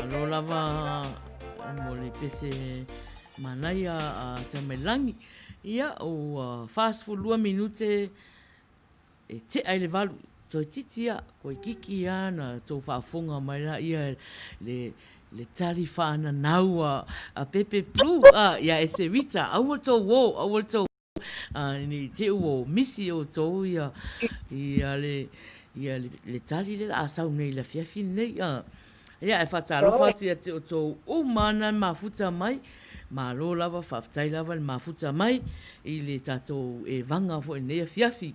Malo lava mo le pese Manuia a te melangi ia o fast food 2 minute e te ai le valu toi titia ko kiki ana to fa fonga mai la ia le tali fa ana nau a pepe plu ia ese vita au to ni te o misi o to ia le tali le asau nei la fiafi nei ia e fatalo fati te o to o mana mafuta mai malo lava faafetai lava le mafuta mai i le tatou e vanga fo nei fiafi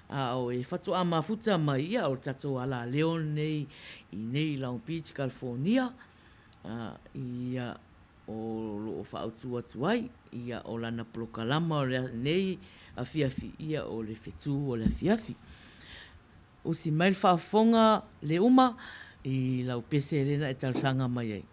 o e fatoa mafuta mai ia o tatou ala leo nei i nei Long Beach, California ia o lo faautu atu ai ia o lana polokalama o le nei afiafi ia o le Fetu Ole Afiafi o si mai le faafonga le uma i lau pese rena e talsanga mai ai.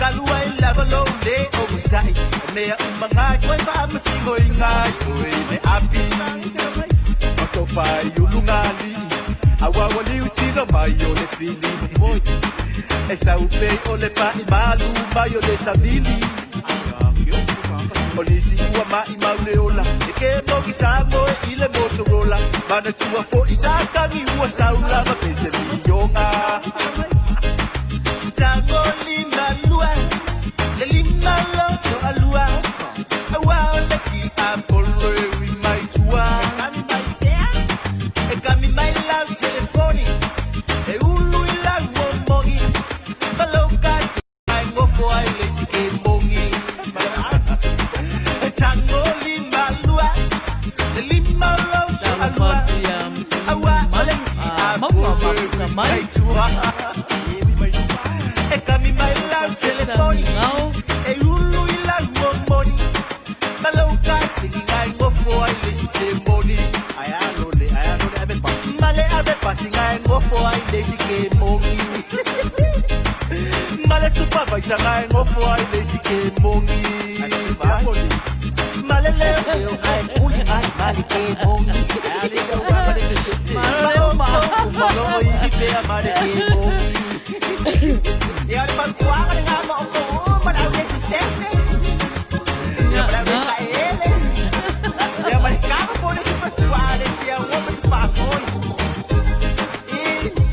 kalua I lava lo le o sai mea umanga joy ba masingo ingai oi le api so fai ulungali awa wali utilo mai o le fili moi esa upe o le pa malu mai o le sabili Olisi ua mai mauleola E ke mogi sa moe I le Motorola Mana tua fo I sa kangi ua saula Ma pese milionga Tango lima lua Le lima loto alua Awa ole ki apolo E wi mai tua Kami mai sea E kami mai lau telefoni E ulu I lau o mogi Maloka si ai ngofo ai le si ke mogi Tango lima lua Le lima loto alua Awa ole ki apolo mai tua E kami mai lau telefoni E ulu I lau o moni Maloka singing ai ngofo ai le si ke moni Ayalole abe pasi Male abe pasi ngai ngofo ai le si ke moni Male supervisor ngai ngofo ai le si ke moni Male leo ai uli ai mali ke moni Malo I pe male ke moni Ya le man kuanga le ngama o ko mana le tese Ya mana le kaele Ya mana kama po le superstar ya wo me pa ko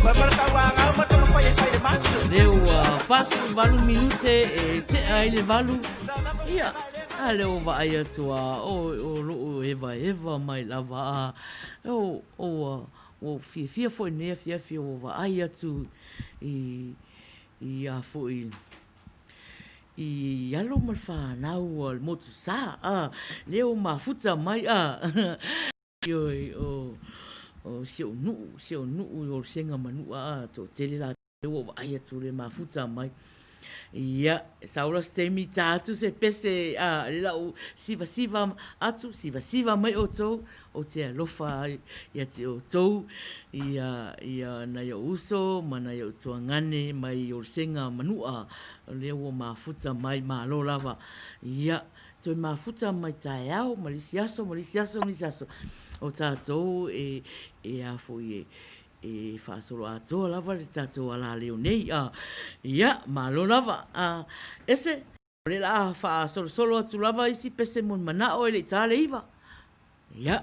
mana tawanga mata ma fai macho Leo fasu valu minute te ai le valu ia a leo va ai atua o lo eva mai lava o fia foi ne fia o va ai atu I a foi I alo mal fa na o motu sa leo mafuta mai yo o sio nu o senga manua to tele la o va ai atu le mafuta mai Ia, saura stemi tatu se pese le lau siva atu siva mai o tou o te alofa ia te o tou ia na ia uso mana ia tuangane mai o senga manua le o mafuta mai malo lava ia toi mafuta mai tai au malisiaso o tatou e a foi e fa solo a to lava le tato ala leo nei ia malo lava ese le la fa solo atu lava isi pese mon mana o le tale iva ia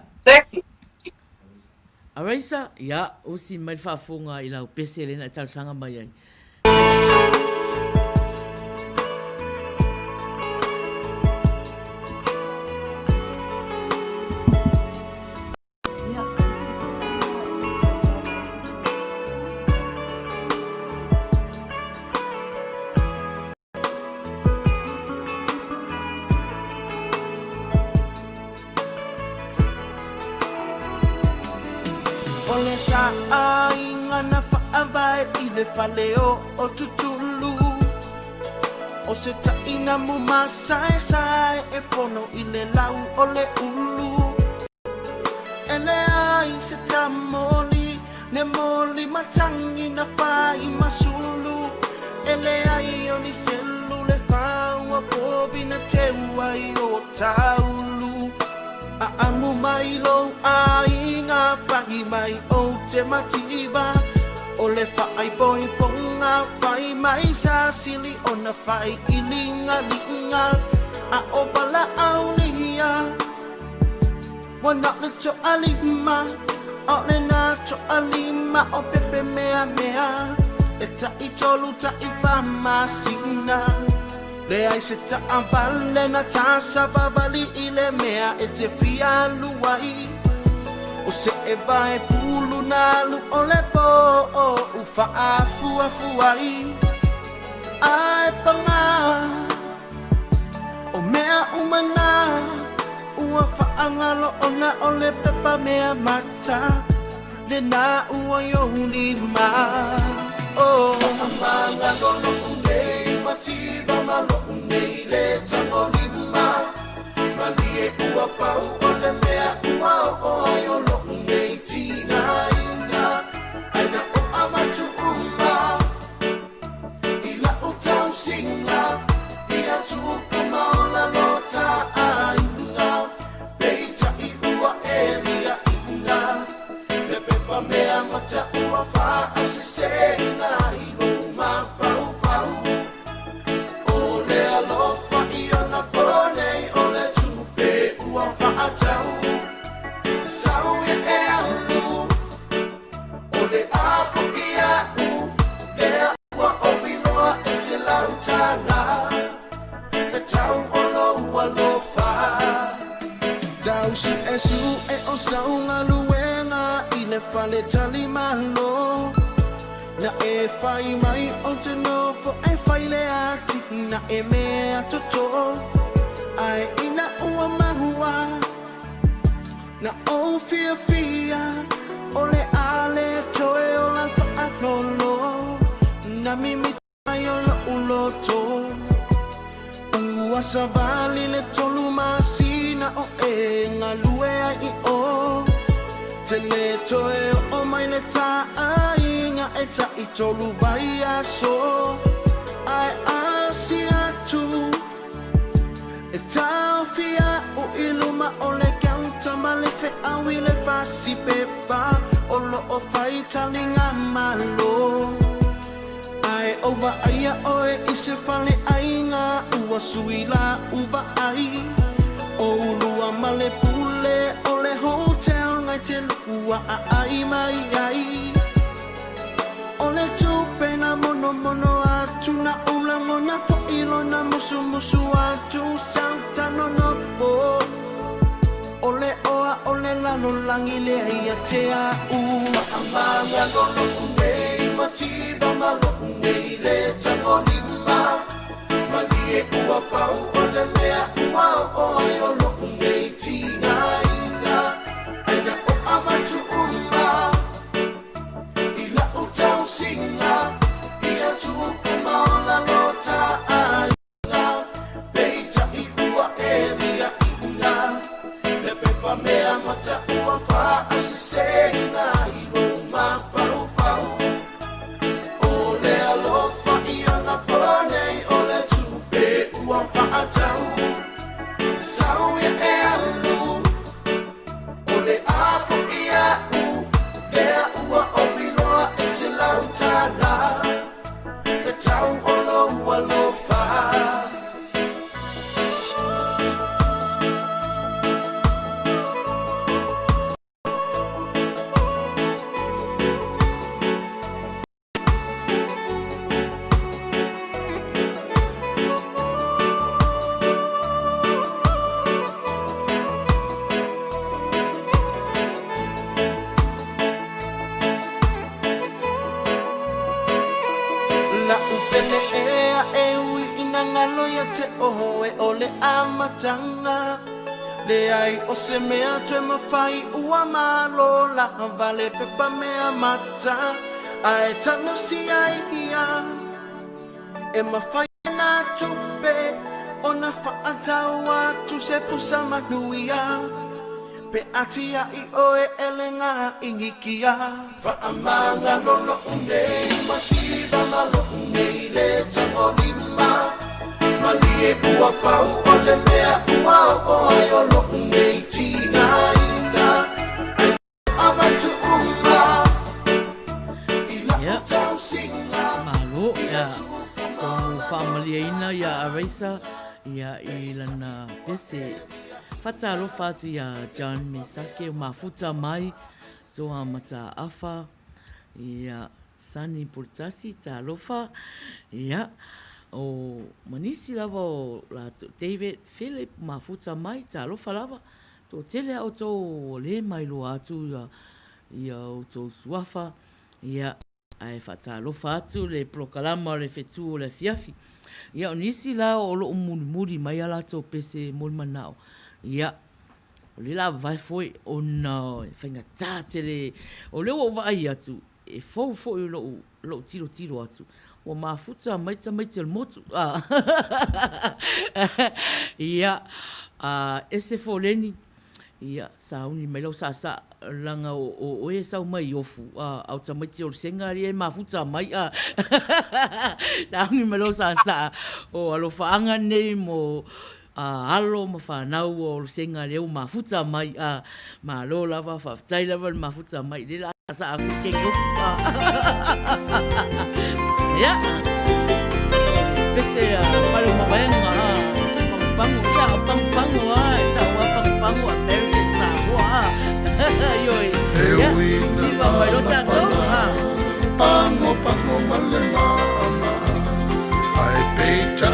araisa ia usi mai fa fonga ila pese le na tal sanga mai ai Faleo o tutulu o se taina mu masai sai e fono ile lau o le ulu ele ai se tamoli ne moli matangi na fai masulu ele ai o ni selu le fau a povi na te wai o taulu a amu mai lo ai nga fai mai o te mativa O le fai boi ponga fai mai sa sili ona fai ilinga a o bala au lia wana le to alima o le na to alima o pepe mea e ta I tolu ta I pama sina le ai se ta avale na tasa babali ile mea e te fia luai O se e vai pulu nalu o le po o fa afuai ai panga o mea umana ua fa angalo ona o le pepa mea mata le na ua yo lima o amanga gono unei matiba malo unei le tango lima malie ua pau o le mea ua o ayo Aina o amatu umma ila o tau singa tala le tau olo alofa tau su e o saunga luenga i le fale tali malo na e fai mai o te no fo e fai le ati na e mea toto ai ina ua mahua na o fia fia ole ale toe o la whaatolo na mimi tai o la uloto ua savali le tolu masina o e ngā lue ai o te le toe o mai le tai ngā e ta i tolu vai aso ai asi atu e tau fia o iluma o le kaunta ma le fe awi le fasi pepa o lo o fai talinga malo ai ova aia oe i se fale ainga ua suila uva ai o ulua ma le pule o le hotel ngai te lua a ai mai ai o le tupe na mono mono atu na ulango na fo ilo na musu musu atu sauta no no fo ole oa ole lano langi le ia te a ua amanga lono unei matiba malo unei le tango lima malie ua pau ole mea ua o ai olo unei tina ina aina o amatu umma ila utau singa ia tupu maola nota aina beita i ua eria i una le pepa mea mata ua fa asisena i luma fau fau ole alofa i ana ponei ole tupe ua fa atau sau ya e alu ole afo i au lea ua obiloa e se lautana le tau olo ua lofa na upene ea e ui ina ngalo ya te oho e ole amatanga le ai o se mea tue mawhai ua malo la vale pepa mea mata ai tano si ai hia e mawhai na tupe o na whaatau atu se pusa Manuia pe atia i oe elenga ingikia whaamanga lono unei matiba malo unei le tango lima malie ua pau ole mea ua o ai olo unei tina ina amatu umma ila utau singa Malo ya o family ina ya Arisa ya ilana pese fatalo fatu ya John Mesake mafuta mai so mata afa ya Sani Purtasi talofa ya o manisi lava o la David Philip mafuta mai talofa lava to tele auto le mai lo atu ya auto suafa ya ai fatalofa atu le proclama le Fetu Ole Afiafi ya nisi la o lo muri mai ala to pese mol manao ya o le la vai foi o no whainga tātere o le o vai atu e fou foi lo tiro atu o mafuta maita le motu ia ese Foleni ia sauni mai lo sa langa o e sau mai ofu au tamaiti o senga ri mafuta mai sauni mai lo sa o alo faanga nei mo alo ma whanau o senga leo mafuta mai ma lo lava whaftai lava mafuta mai le la sa aku ke ofu ya pese whalo mawaenga pangpango tawa pangpango American Samoa yoi ya siva mai lo tato pango male mama ai pecha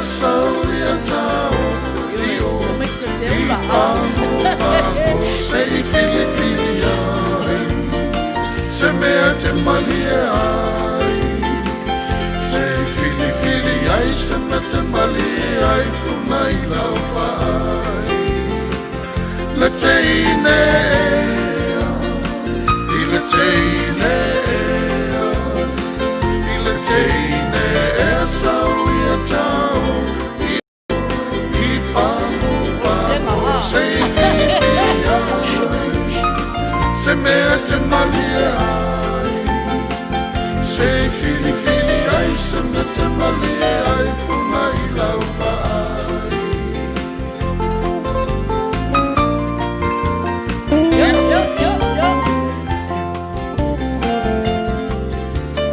saulia tau io I pango se I fili fili ai se mea te malia ai se fili fili ai se mea te malia ai funai lau ai le teine I le teine saulia tau I pango se fili fili ai se mea te malia ai se fili fili ai se mea te malia ai funai lau ai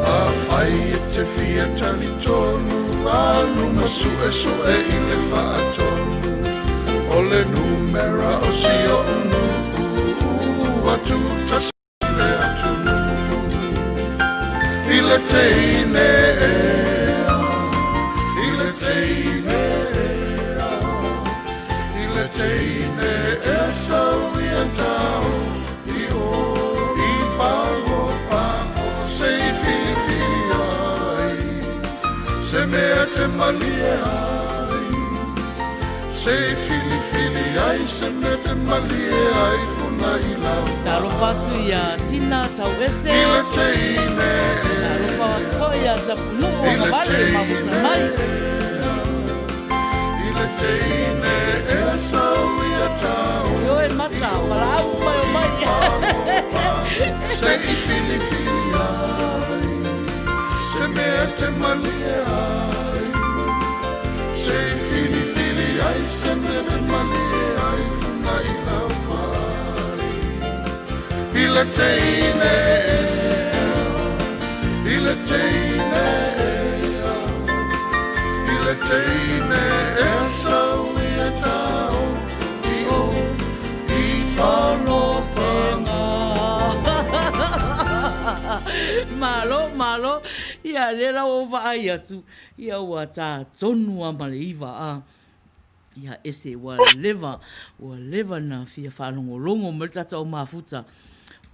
a fai e te fia tali tonu a lunga su e I le whaatonu o le numera o si o unu atu tasile atu I le teine I le teine I le teine saulia tau I o I pango se fili fili ai se mea te malia ai se fili fili ai se mea te malia ai funai lau Talo patu ia tina tau ese. I le teine Talo patu ia zapunu o ngabale mahuta mai. I le teine saulia tau Yo e mata, para au mai o mai. se I fili fili ai se mea te malia ai se fili fili ai se mea te malia ai funai lau ai I le teine I le teine I le teine saulia tau I o I palo Malo, ia rera o vai atu, ia ua tā tonu a maleiva a. Ia ese ua leva na fia whanongolongo me tata o mafuta.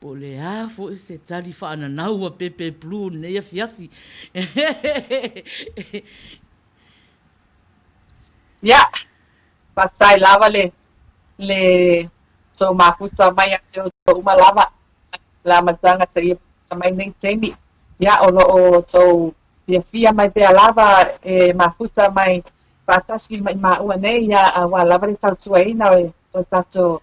Po le a fo ese tari whananau a pepe plu nei a fiafi. Ia, patai lava le so mafuta mai a te o uma lava. La matanga te ia mai nei teimi. Ia o tau fia mai pea lava e mafuta mai patasi mai maua nei ia wa lava le tau tuaina o tatu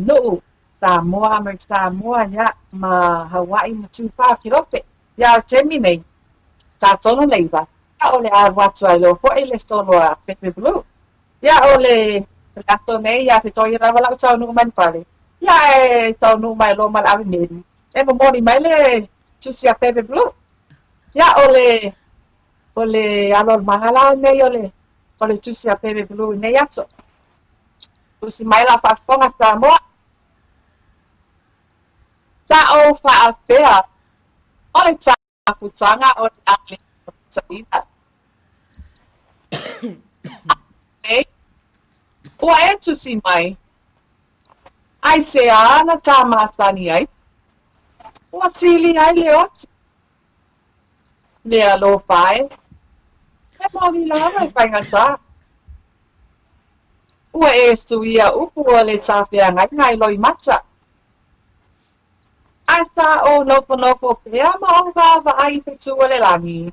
nuu. Samoa mai Samoa ia ma Hawaii ma tupa kirope. Ia teimi nei. Ta tono leiva. Ia o le a watu ai lo ho e le sono a pepe blue. Ia o le ato nei ia te toi rawa lau tau nuu mani pare. Ia e tau nuu mai lo mal awi meri. E mo mori mai le tusi a pepe blue. Ia o le alor mangala nei o le tusi a pepe blue nei aso. Tusi mai la whaafonga Samoa. Ta o whaapea. O le tāputanga o le ale saida. Ei, ua e tusi mai. Ai se ana tā masani ai. Ua sili ai le oti. Le alo whae. E moni lava i whaingata. Ua e suia upu o le tāpea ngai loi mata. Ai sa o nopo pea ma o vava ai Fetu Ole langi.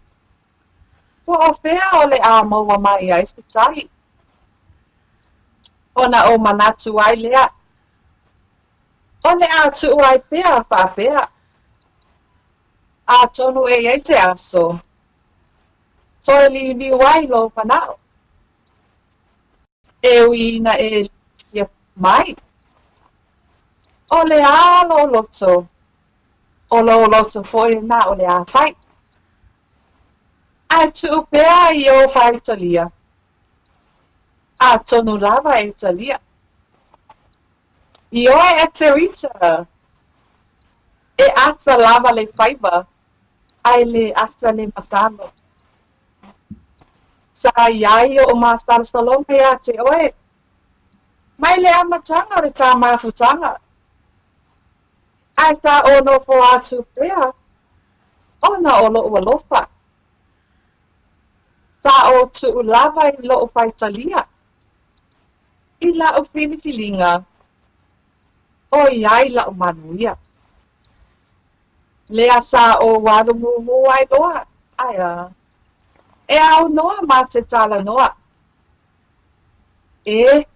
Ua o pea o le a maua mai ai se tai. Ona o manatu ai lea. O le a tu ai pea wha pea. A tonu e ai se aso. So li wai lo panao. E uina e mai. O le a lo loto. O lo loto foi na o le a fai. A tu pea I o fai Italia. A tonu lava e Italia. I o e terita. E asa lava le faiva. Ai le asa le masalo. Sa iai o masar salonga ia te oe. Mai le amatanga o le tā mafutanga. Ai tā ono po atu prea. Ona o lo ua lofa. Tā o tu lava I lo o paitalia. I la o filifilinga. O iai la o manuia. Lea sa o wadu mumu ai loa. Aia. E au noa ma te tala noa. E.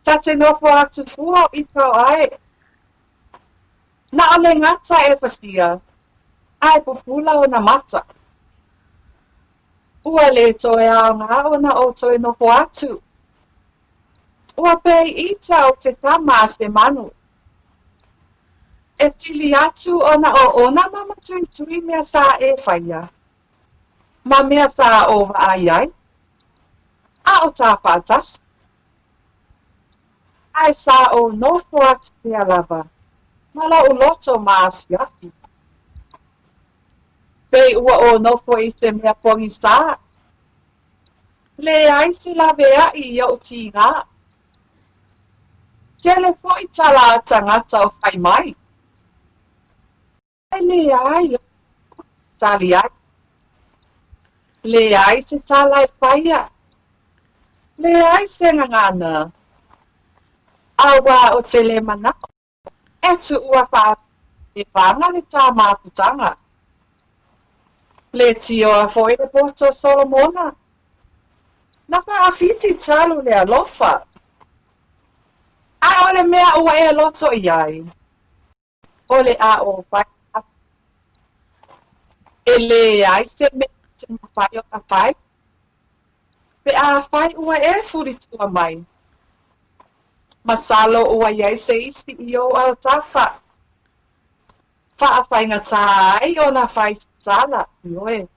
Ta te nofo atu fua I tau ai. Na o le ngata e pastia. Ai pupula o na mata. Ua le toe ao ngā o na o toe nofo atu. Ua pei ita o te tama se manu. E tili atu ona o ona mama tui tui mea sa e whaia. Ma mea sa o wa ai. A o tā pātas. Ai sa o nofo atu mea lava. Mala o loto ma asiasi. Pei ua o nofo I se mea pongi sa. Le ai se la vea I o ti ngā. Tele po I tala tangata o whai mai. Le ai, tali ai. Le ai se tala I whaia. Le ai se ngangana. Awa o te le mana. E tu ua wha e whanga le tā māputanga. Le tio a foi le poto Solomona. Na wha awhiti talu le alofa. Ai o le mea ua e loto I ai. O le a o whai. E le ai se me te mawhai o a whai. Pe a whai ua e furitua mai. Masalo ua iai se isi I o al tafa. Wha whainga tā ai o na whai sala I oe.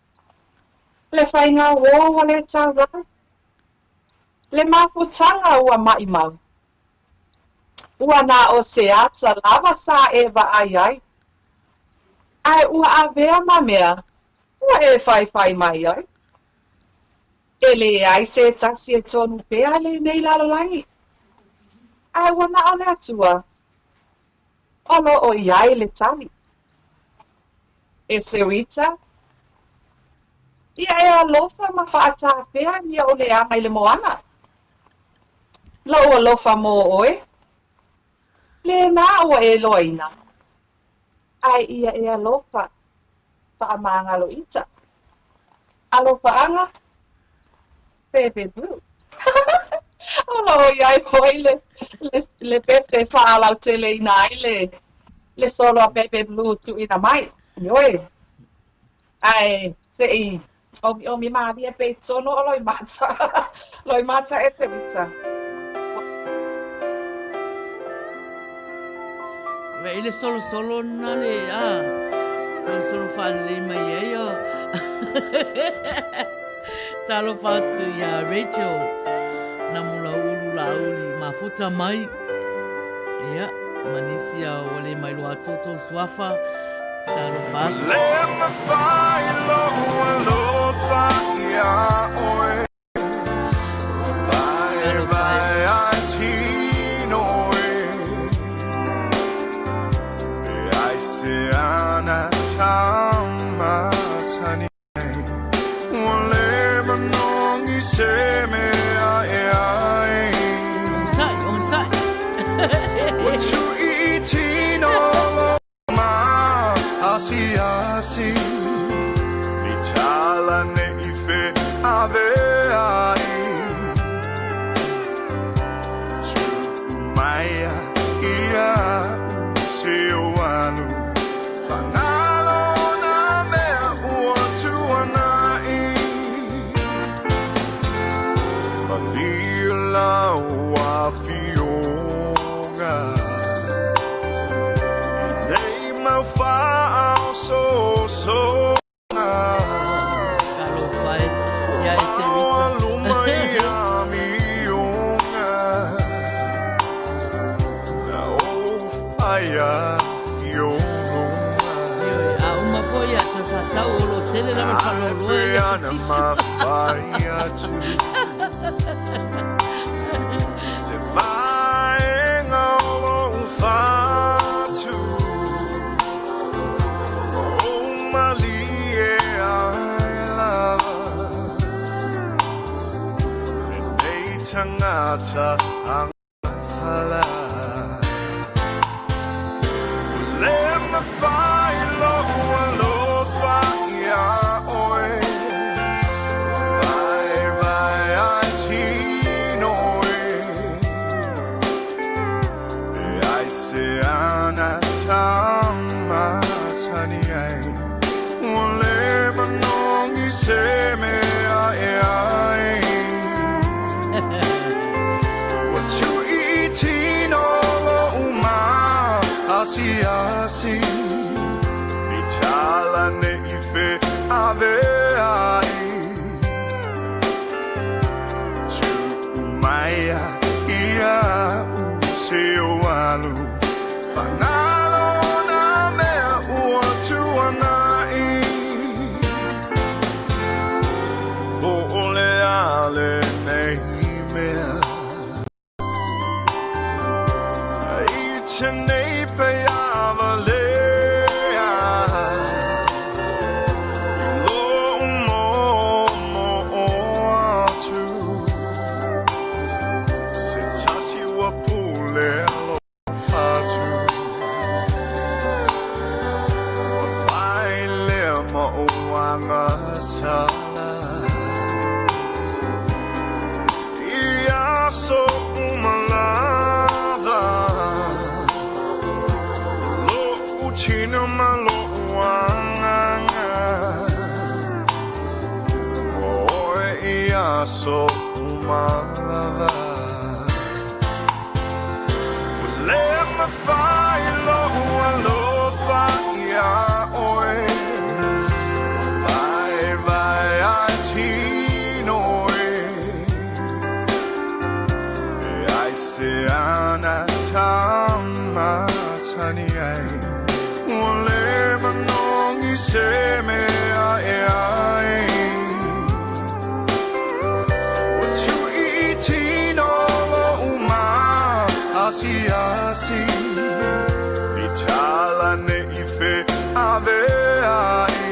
Le whainga wō o le tā rai. Le maputanga ua mai mau. Ua na o se ata lava sa e wa ai ai. Ai ua avea ma mea. Ua e whai mai ai. E le ai se taksi e tonu pea le nei lalolangi. Ai ua na o le atua. Olo o iai le tali. E se wita. Ia e alofa ma whaata pea nia o le anga I le moana. Lo ua lofa mo oe. Le na ua e loina. Ai ia e alofa. Whaamanga lo ita. Alofa anga. Pepe blue. Olo iai hoi le pese whaalau tele ina ai le solo a pepe blue tu ina mai. Ioi. Ai se I. O mi mavi e pe tono o loi mata. Loi mata e se wita. Ve le solo na le solo fa le mai e yo. Talo fa tu ya Rachel. Na mula ulu la uli mafuta mai. Ia, manisia o le mai loa toto suafa. Talo fa. Le mawhai loa lofa ia oe. Vai ai tino e. E ai se ana tama sani. Wale manongi se me ai ai. On sai. Watu I tino ma asi Ni tala ne ife ave ai Tu maya ia se oanu Fanalo na mea ua tuanai Malila ua fionga Nei mau whaau so Talo fai. Ya ese Aluma ia mionga Na o whaia ionga A uma foi a te fatau o lo tele na me whanau Ai, ana mawhai Se vai ngau fatu O malie ai lava Nei tangata ang sala Le me fai lo fai oi Vai ai tinoi Ai se ana tama sani ai Wale manongi se me ai What you eating all uma asi Mitala ne ife ave ai Maia ia useo alu Fanalo na mea ua tuanai Ole ale nei mea Ite nei peava lea Lo mo atu Se tasi wa pule alo fatu Wa fai lea ma o anga sala Ia so umalada Lo utina ma lo anga Oe ia so umalada Let me find lo fai oi Vai ai tinoi Ai se ana tama sani ai Wale manongi se me ai What you eating all uma asi Itala ne ife ave ai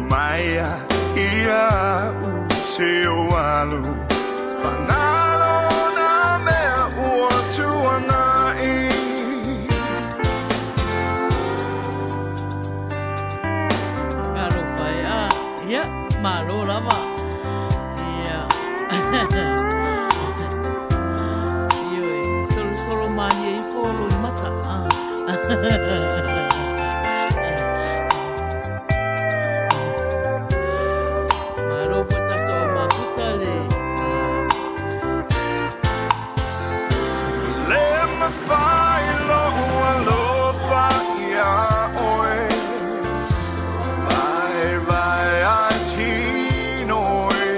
Maia ia useo alu Fanalo na mea ua tuanai Karo Faiai. Ya, malo lava. Ya. Solo mani e folo i mata. Malo fo tato mafuta le. Let me find lo fai oi Vai ai tinoi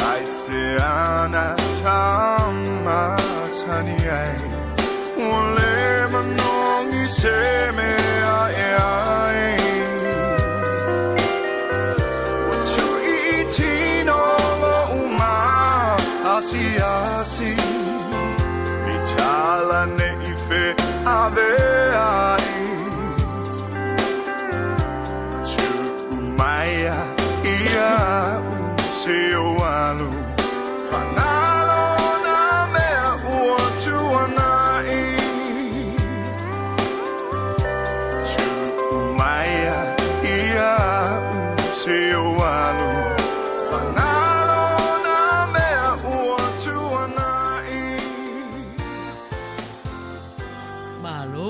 Ai se ana tama sani ai Wale manongi se me ai What you eating all uma asi Mitala ne ife ave ai Maia ia useo alu Fanalo na mea ua tuanai Maia ia useo alu Fanalo na mea ua tuanai Malo.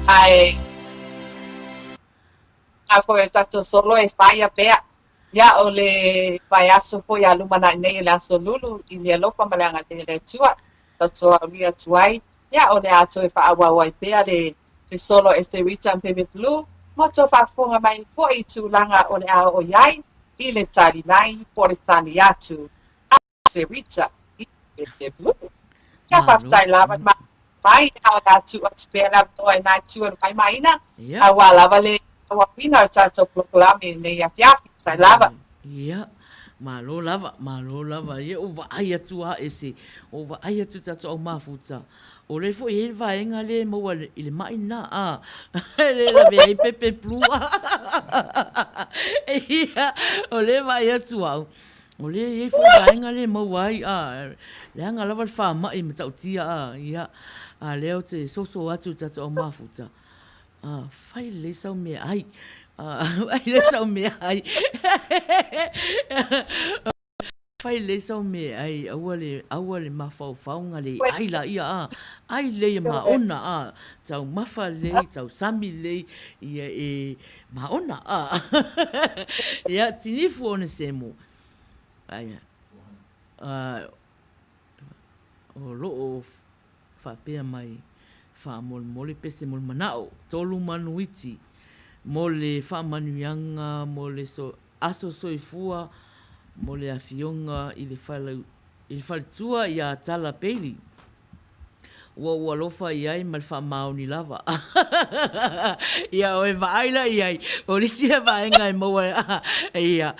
Ai a ko e tato solo e fai a pea ya o le fai aso po ya lumana nei le aso lulu I le lopa malanga te le tua tato a lia tuai ya o le ato e fa awa wai pea le solo e se rita pepe blue moto fa fonga mai po I tu langa o le a o yai I le tari nai po le tani atu a se rita I pepe blue ya fa tai lava ma mai na tu at pela to na tu mai Maina. Ia. Wa lava le wa pina cha cha proclame ne ya sai lava. Ia. Malo lava. Ia o vai atu a ese. O vai atu tatu au mafuta. O le fo e vaenga le mo le mai na a. Le la ve pepe plua. Ia. O le vai atu au. O le e fo vaenga le mo wai a. Le anga lava fa mai ma tau tia a. Ia. A leo te soso atu tatu au mafuta. Fai le sau me ai. Ai le sau me ai. Fai le sau me ai. Aua le mafau le ai la ia a. Ai le maona a. Tau mafa le, tau sami le. Ia e maona a. Ia tinifu one semo. Ai. O loo whapea mai. Wha mole pese mole manao. Tolu manuiti. Mole wha manuianga. Mole aso soifua. Mole afionga. I le whalitua i a tala peili. Ua lofa i ai ma le wha maoni lava. Ia oe vaaila i ai. O lisi le vaenga i maua. Ia.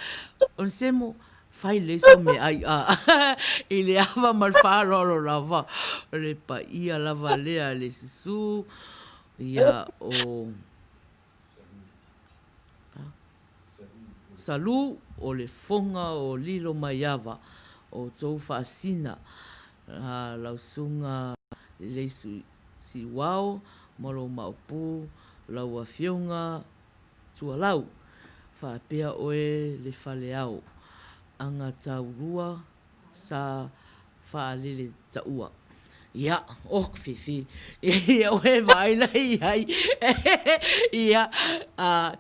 On semo. Fai le so me ai a. I le ava mal wharoro lava. Le pa ia lava lea le sisu. Ia o... Salu o le fonga o lilo mai ava. O tau whaasina. Lausunga le si wao. Molo maupu. Lau a fionga. Tua lau. Whapea oe le whale au. Anga taurua sa whaalele taua. Ia, fifi. Ia, oe vaina i ai. Ia,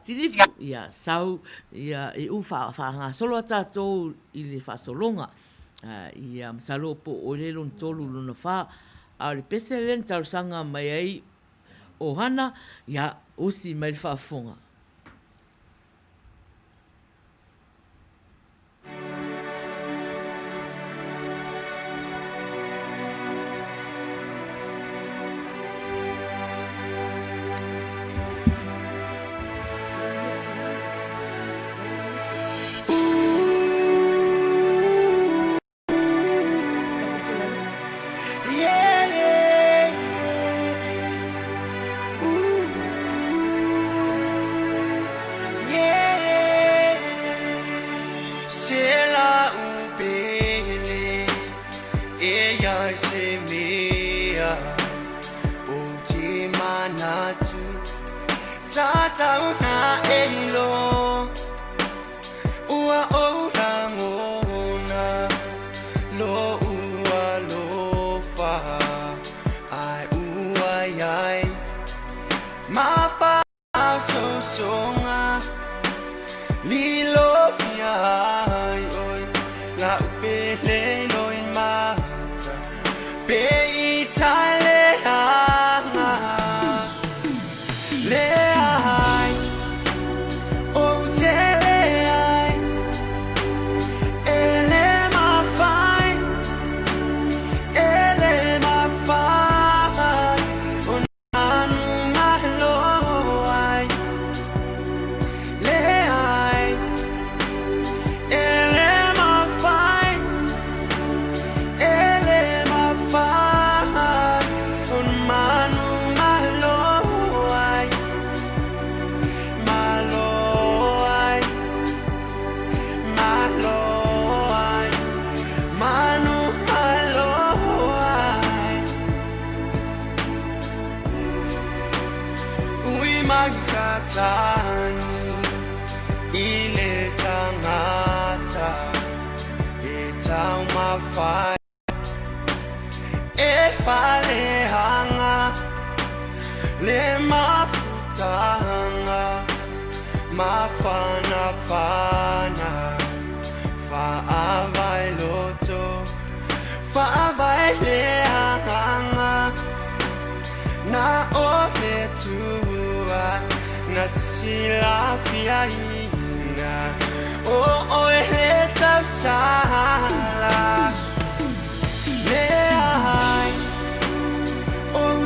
tinifu. Ia, sau. Ia, e whaanga solo tātou i le whaasolonga. Ia, msalo po o le lon tolu lona wha. A le pese len tausanga mai ai o hana. Ia, usi mai le whaafonga. Sila Faiai o ele tau sala le ai o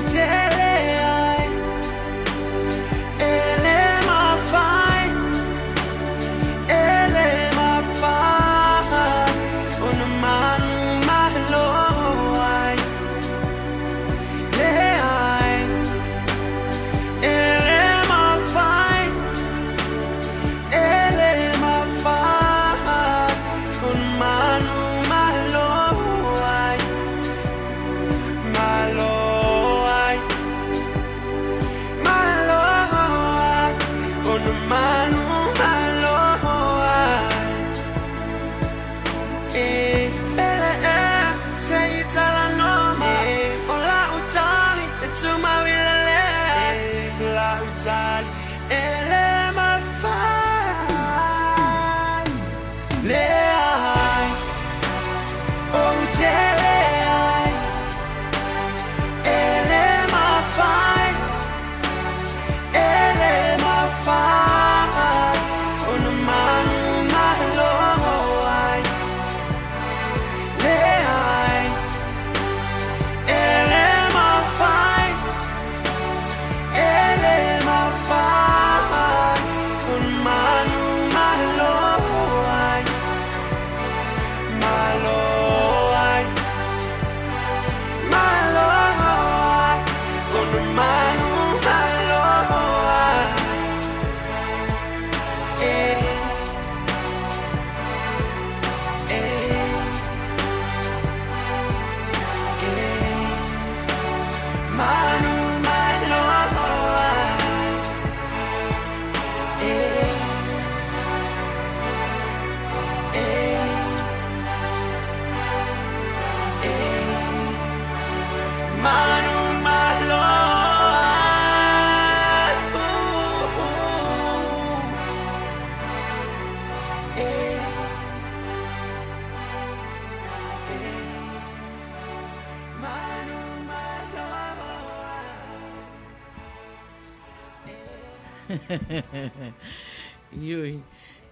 Ioi,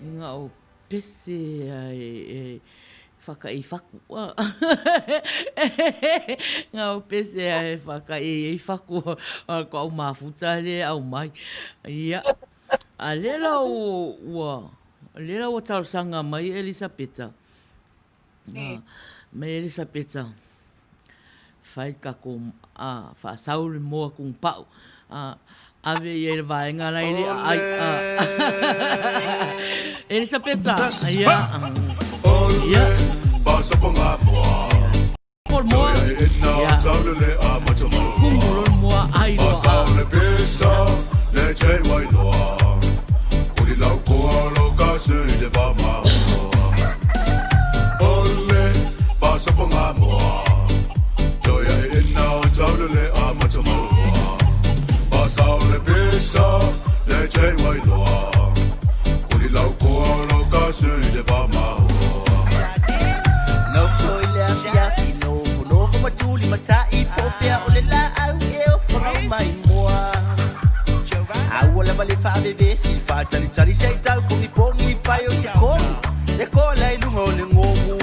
ngā o pese ai whakai whaku. Ngā o pese ai whakai whaku ko au mafuta le au mai. Ia, a lela o tausanga mai Elisabeta. Mai Elisabeta. Whai kako whaasauri moa kung pau. Ave i e vaenga nei le ai. Elisabeta. Ia. Ia. Pasa ponga moa. Por moa. Ia. Kumulon moa ai loa. Pasa le pesa, le chei wai loa. Kuri lau koa lo kasi le vama moa. Ole, pasa ponga moa. Joya e ina taulele a matamoa. Pasa le pesa, le chei wai loa. Kuri lau koa lo kasi le vama moa. No koi le afiafi no matuli matai po fea ole la au e o whakau mai moa. Au ole wale wha bebe si wha tali tali sei tau kongi pongi whai o se koni. Le ko lai lunga o le ngongu.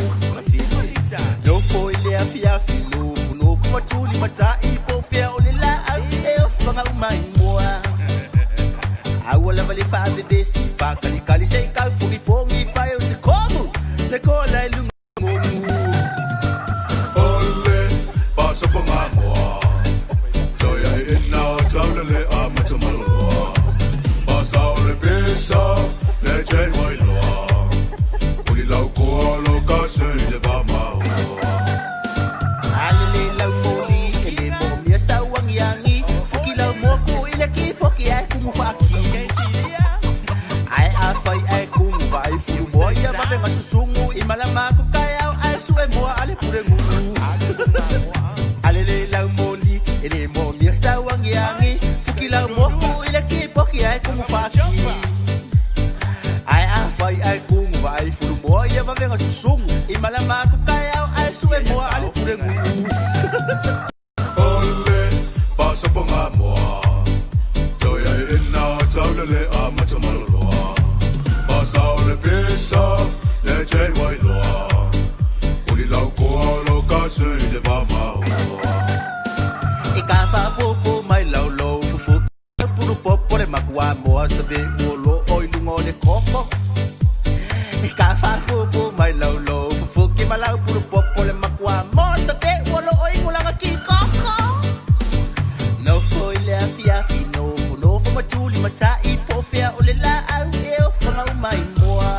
No koi le afiafi no matuli matai po fea ole la au e o whakau mai moa. Au ole wale wha bebe si wha kali kali sei tau kongi pongi whai o se koni. Le ko lai lunga Pasa ponga moa. Joya e ina taulele a matamoa. Pasa le pesa, le chei wai loa. Kuri lau koa lo kasi le vama moa. Alele lau moli, ele mo miesta wangiangi. Fuki lau moku ile ki poki ai kumu faki. Ai afai ai kumu vai furu moia mabenga susungu. Imalama ku kaya ai sue moa ale pure ngungu. Alele lau moli, ele mo miesta wangiangi. Fuki lau moku ile ki poki ai kumu faki. Ai afai ai kumu vai furu moia mabenga susungu. Imalama ku kaya ai sue moa ale pure ngungu. Ole, pasa ponga moa. Joya e ina taulele a matamoa. Pasa le pesa, le chei wai loa. Kuri lau koa lo kasi le vama moa. E ka fa popo mai lau lau fufu puru popo le makua moa sabe ngolo oi lungo le koko. E ka fa popo mai lau lau fufu ki malau puru popo le makua moa sabe ngolo oi ngulanga ki koko. No koi le afiafi no fu matuli matai po fea ole la au e o whangau mai moa.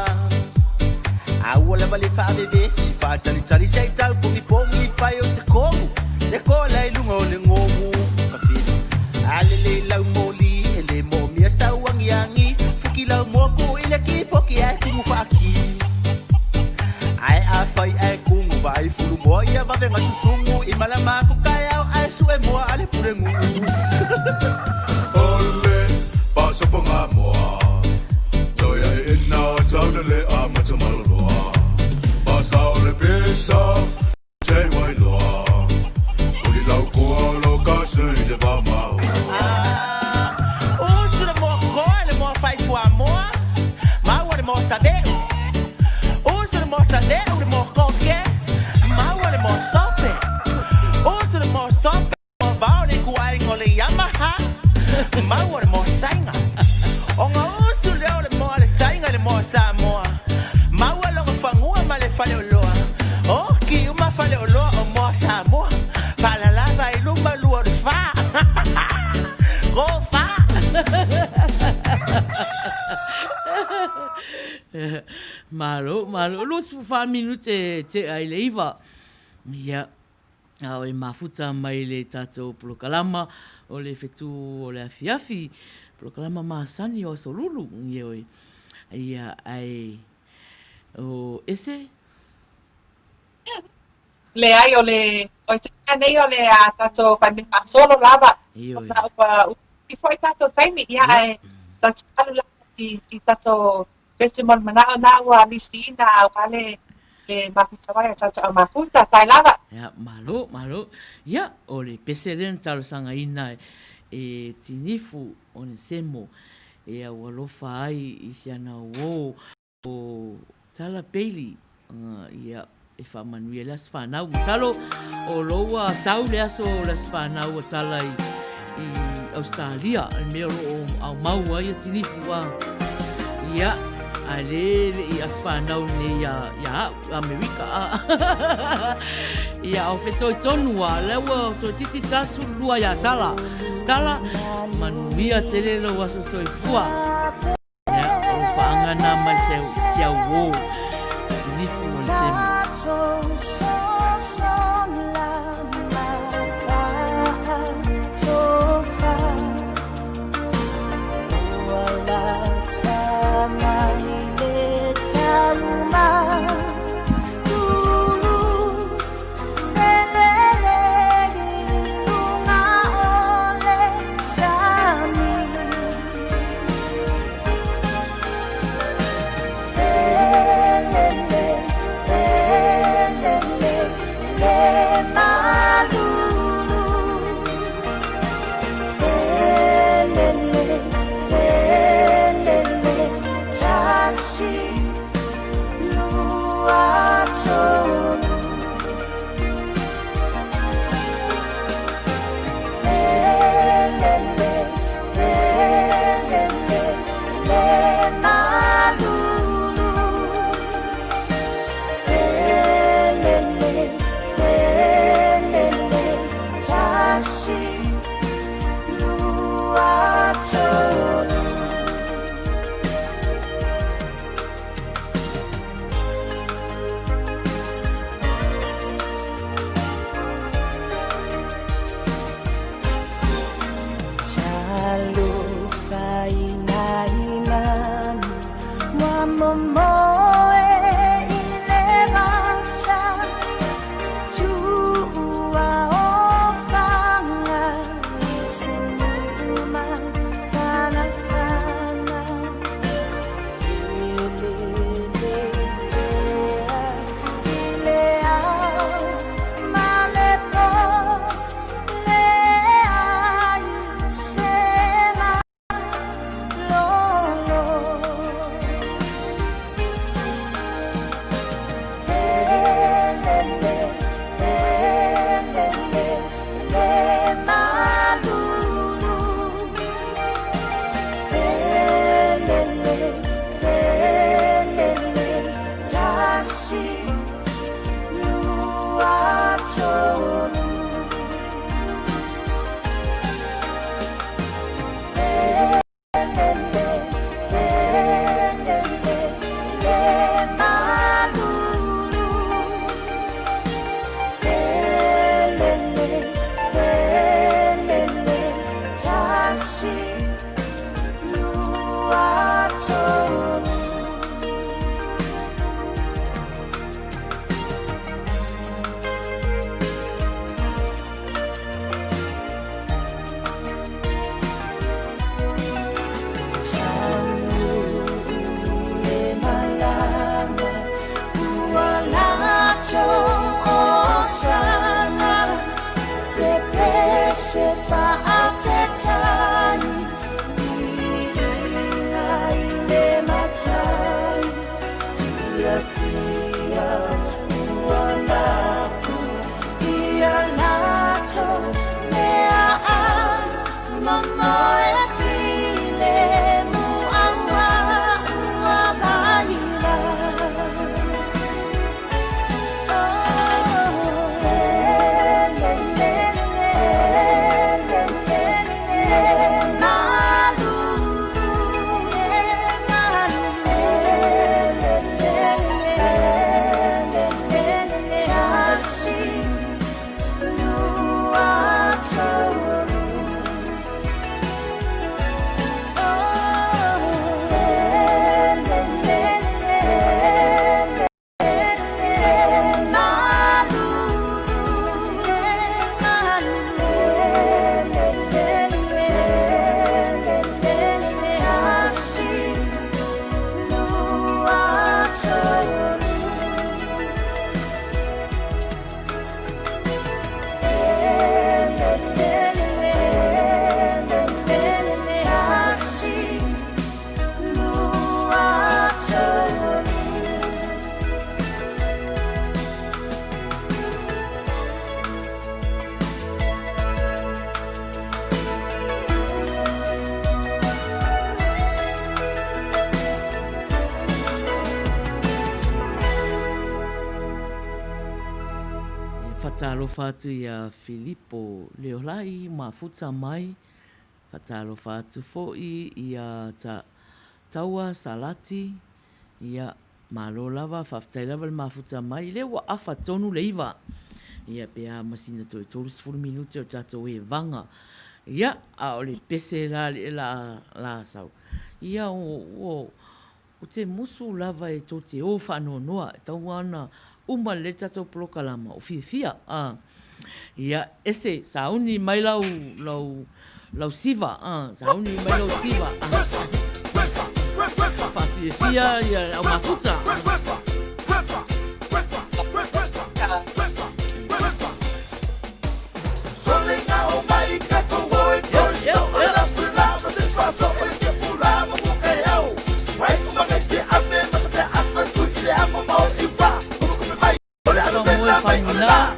Au ole wale wha bebe si wha tali tali sei tau pungi pongi whai o se kongu. Le ko lai lunga o le ngongu. Alele lau moli, ele mo miesta wangiangi. Fuki lau moku ile ki poki ai kumu whaki. Ai awhai ai kungu vai furu moia wawenga susungu. Imalama ku kaya ai sue moa ale pure ngungu. Ole, pasa ponga moa. Joya e ina taulele a matamoa. Pasa le pesa, chei wai loa. Kuri lau koa lo kasi le vama moa. Uso le mo koa le mo fai fua moa. Maua le mo sabeu. Uso le mo sabeu le mo koke. Maua le mo stope. Uso le mo stope. Mo vau le kuai ngole Yamaha. Maua le mo sainga. Onga uso le mo le sainga le mo Samoa. Maua longa fangua ma le fale oloa. Oh, ki uma fale oloa o mo Samoa. Fala lava i lumba lua de fa. Go fa. Malo, lus wha minute te ai leiva. Ia, au e mafuta mai le tātou polokalama o le Fetu Ole Afiafi. Polokalama maasani o solulu. Ia, ai, o ese? Le ai o le o te nei o le a tato pa me solo lava. Io. I foi tato taimi ia e tato la i tato festival mana na wa listina wale le mafuta wa tato mafuta tai lava. Ya, malo. Ya, o le peseren talo sanga ina e tinifu o le semo e au alofa ai i se ana o tala peili ia e whamanuia le as whanau. Masalo o loa tau le aso le as whanau a tala i Australia. E mea o au mau ai a tinifu a ia a le i as whanau ne ia Amerika. Ia o whetoi tonu a lewa to titi tasu lua ia tala. Tala Manuia te lelo aso soi fua. Ia o whaangana mai se siau o tinifu o semu. Whatalofa atu ia Filippo Leolai ma futa mai. Whatalofa atu fo'i ia taua salati ia malo lava whaftai lava le mafuta mai. Le wa afa tonu leiva. Ia pea masina toi tolu 10 minuti o tato e vanga. Ia a ole pese la sau. Ia o te musu lava e to te o whanua noa. Tau ana uma le tato polokalama o fia. Ia ese sauni mai lau siva. Sauni mai lau siva. Fia ia au mafuta. Maina.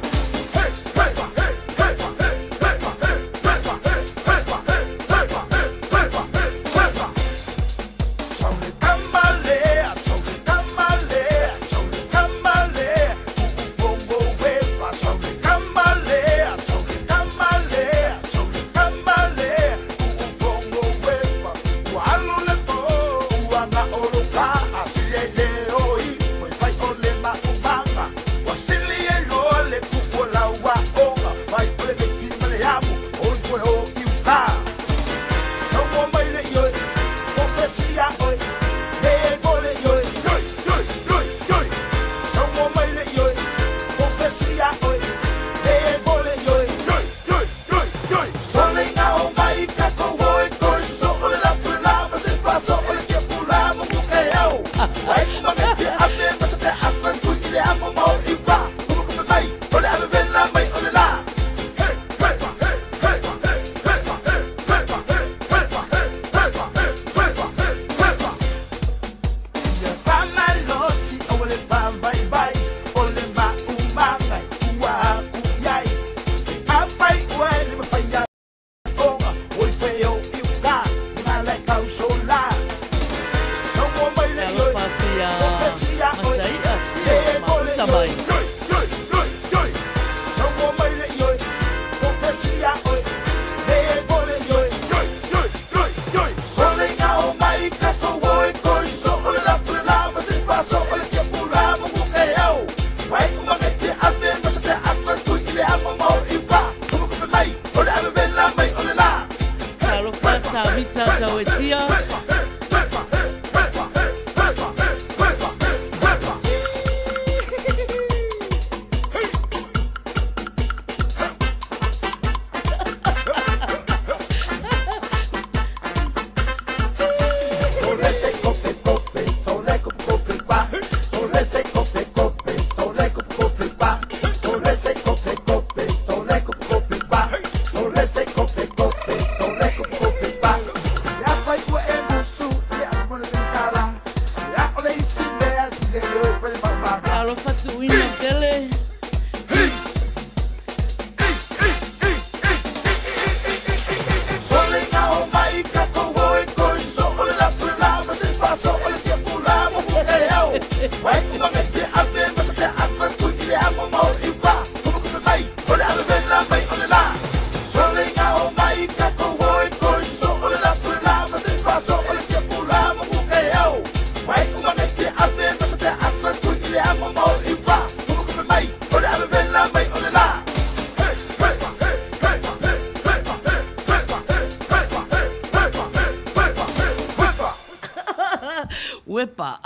Wepa.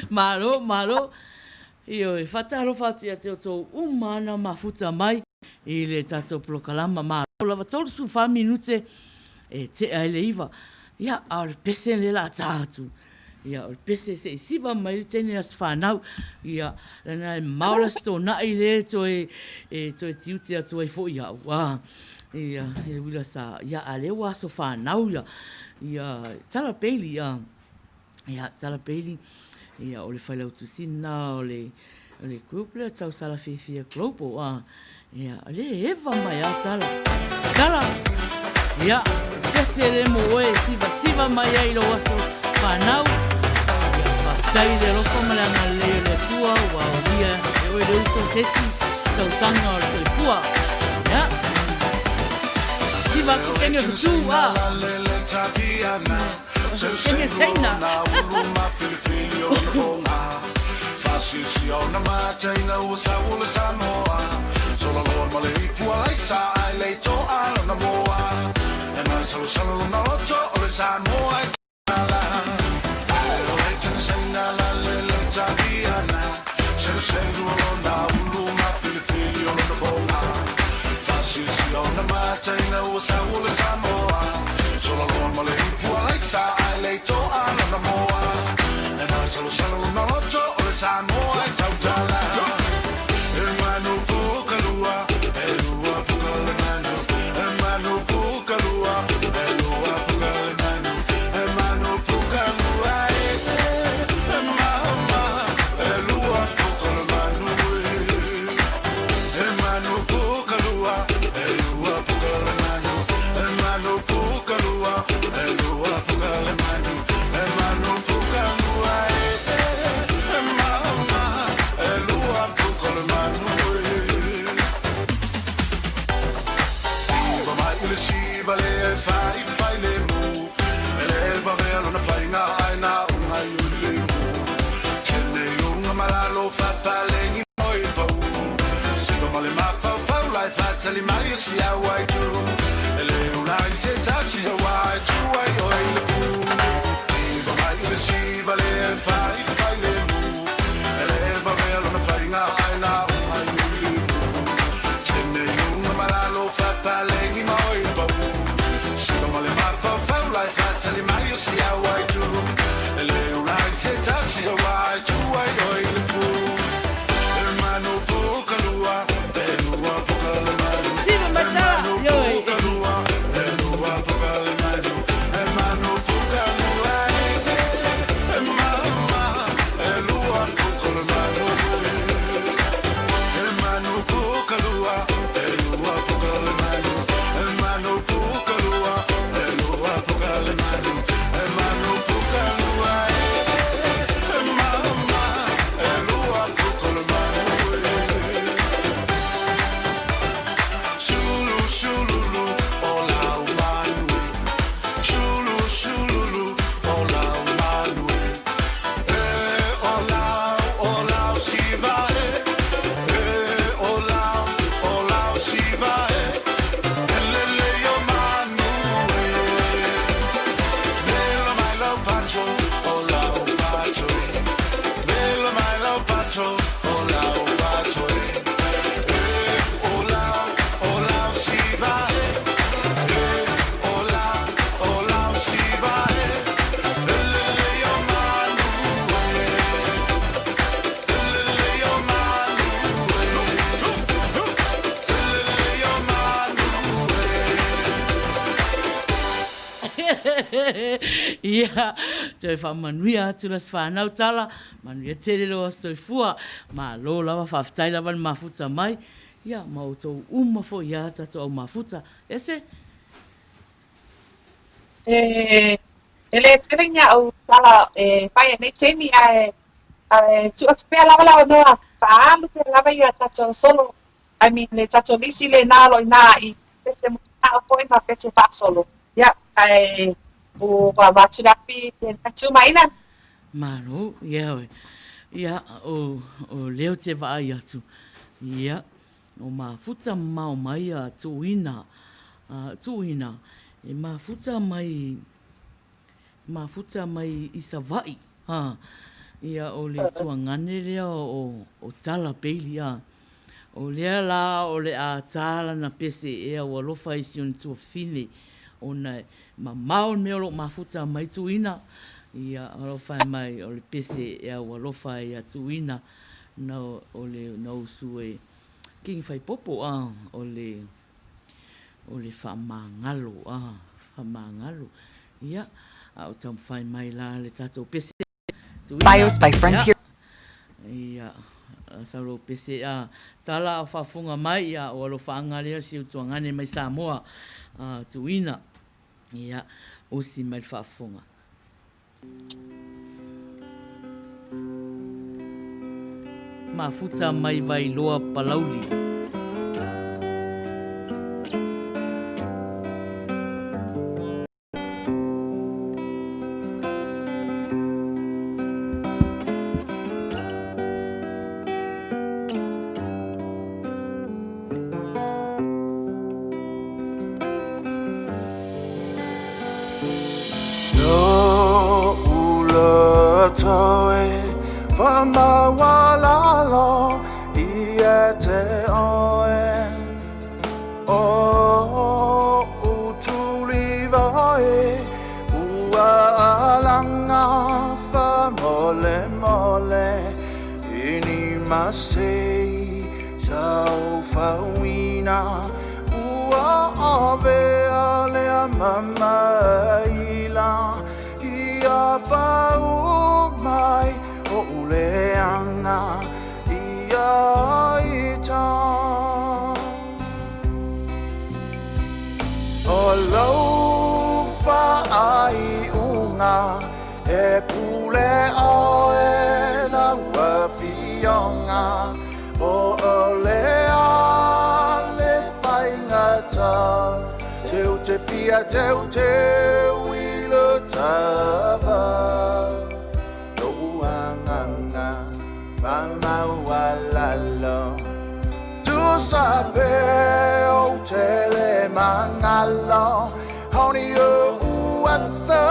Malo. Io e whataro whatia te o tō umana mafuta mai i le tato plokalama malo. Lava tolu su 5 minute e te aile iwa. Ia, aore pese le la tātu. Ia, aore pese se siva mai le tene as whanau. Ia, rana e maura sto na i le to e tiuti atu e fo ia. Ia, e wila sa, ia, ale waso whanau ia. Ia, tala peili ia. Ia, tala peili. Ia, o le whailau tusina, o le group le tau sala whiwhia global. Ia, le eva mai a tala. Tala! Ia, pese le mo e siva mai ai lo waso whanau. Ia, whaktai le roko malanga leo le tua, wa o lia, e o le uso sesi. tau sanga o le fua. Ya. Siva ku kenge kutua. Kenge seina. Fasisiona mataina usaula Samoa. Solo lor male ipua laisa ai leito ala na moa. E mai salo salo na loto o le Samoa e tala. Pero e tana seina la lele tabiana. Selo selo na ulu ma fili o na bona. Fasisiona mataina usaula Samoa. Solo lor male ipua laisa ai leito ala na moa. E mai salo salo na loto o le Samoa e tautala. E manu pukalua, e lua pukale manu. E manu pukalua, e lua pukale manu. E manu pukalua, e mama, e lua pukale manu. E manu pukalua, e lua pukale manu. E manu pukalua, e lua pukale manu. E manu pukalua, e mama, e lua pukale manu. Iva mai le siva le fai le mu. E le va velo na fai na ai na una iule mu. Kene lunga malalo fata lengi moi pau. Siva male mafa fau lai fata li mai si a wai tu. E le una i se tachi a wai tu ai oi le pu. Iva mai le siva le fai le mu. E le va velo na fai na ai na una iule mu. Kene lunga malalo fata lengi moi pau. Siva male mafa fau lai fata li mai si a wai tu. E le una i se tachi a wai tu ai oi le pu. E manu pukalua, e lua pukale manu. Siva matala. Yo. Pukalua, e lua pukale manu. E manu pukalua, e mama, e lua pukale manu. E manu pukalua, e lua pukale manu. E manu pukalua, e lua pukale manu. E manu pukalua, e mama, e lua pukale manu. Shulu shululu, ola umanu. Shulu shululu, ola umanu. Ola shiva. Ola shiva. Lele yo manu. Velo mai lo pacho, ola pacho. Velo mai lo pacho, ola pacho. Ola shiva. Ola shiva. Lele yo manu. Lele yo manu. Lele yo manu. Ia, toi wha manuia tulas whanau tala, manuia tere loa soifua, ma lo lava whawhitai lava ni mafuta mai, ia, ma o tau fo ia tato au mafuta, ese? Ele terinha au tala Faiai nei temi tu atu pea lava noa paalu pea lava ia tato solo. I mean le tato lisi le nalo ina I pese mutao poi ma pese pa solo. Ya o watu rapi tu Maina. Maro, ia oe. Ia, o leo te vai atu. Ia, o mafuta mau mai a tuina. Tuina. E mafuta mai isa vai. Ia o le tuangane lea o tala peili a. O lea la o le a tala na pese ea o alofa isi on tua fine. O na mamau me o mafuta mai tuina. Ia alofa mai o le pese ea o alofa ea tuina. Na o le na usue king fai popo o le whamangalo whamangalo. Ia au tam fai mai la le tato pese. Bios by Frontier. Ia saro pese tala o whafunga mai ia o alo whaangaria si o tuangane mai Samoa tuina. Ia osi mai whafunga. Mafuta mai vai loa palauli. toe whamawalalo ia te oe o utuli vai ua alanga fa mole mole ini masei sau fauina ua ave ale mama ila ia pau mai o uleanga ia ita o lau Faiai unga e pule oe na wafionga o olea le whaingata teu te fia teu te wilo tava no uanganga whamawalalo tu sape o tele mangalo Honey, you are so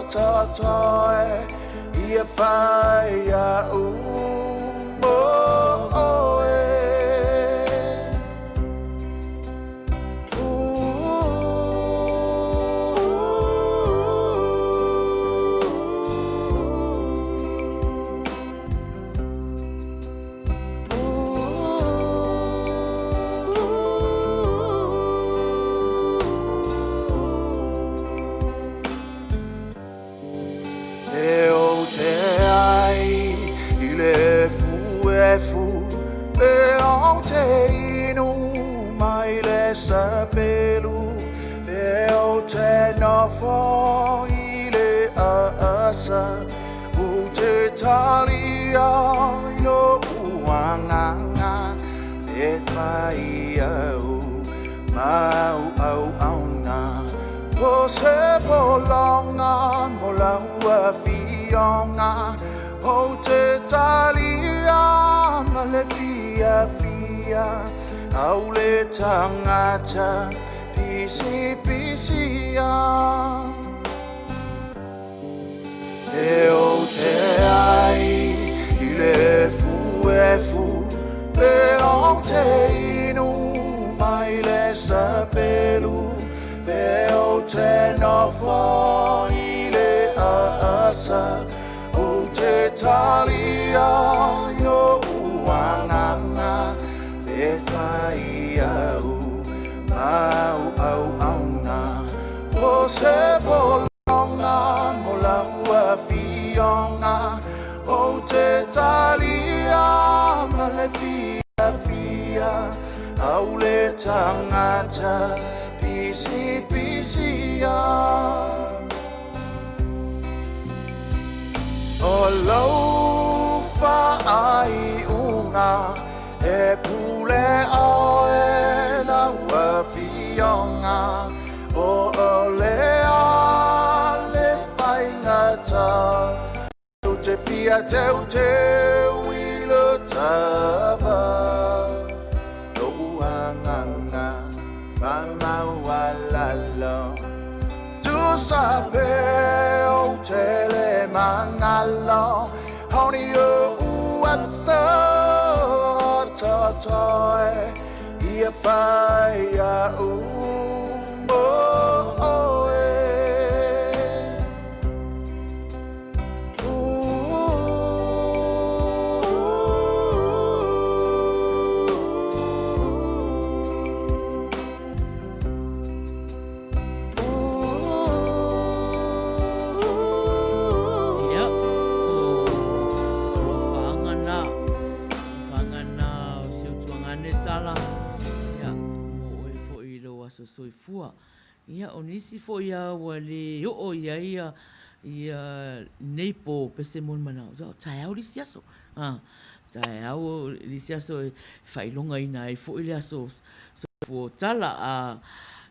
toy. If I Sapelu Beo te no fo ile asa U te talia ino uanganga Et mai au mau au auna O se polonga mola ua fionga O te talia male fia fia Aule tangata pisi pisia Eo te ai ile fu Eo te inu mai le sapelu Eo te nofo ile asa O te talia ino uanganga Faiai mau au auna o se polonga mola ua fionga o te talia male fia fia au le tangata pisi pisia o lau Faiai unga e pule oe na wafionga o olea le whaingata Teu te fia teu te wilo tava No uanganga whamawalalo Tu sape o tele mangalo Honey o uasa toy if I soifua ia o nisi fo ia wale o ia neipo pese mon mana o tai au lisiaso tai au lisiaso failonga ina e fo ile so fo tala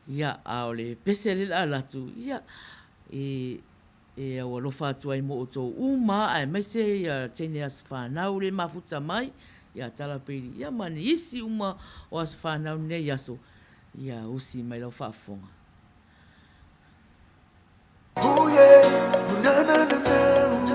ia a ole pese le la tu ia e o lo fa tu ai mo to uma ai mai se ia tene as fa na ule mafuta mai ia tala peli ia mani isi uma o as fa na ne yaso ia usi mai lo fa fonga oh yeah na na na na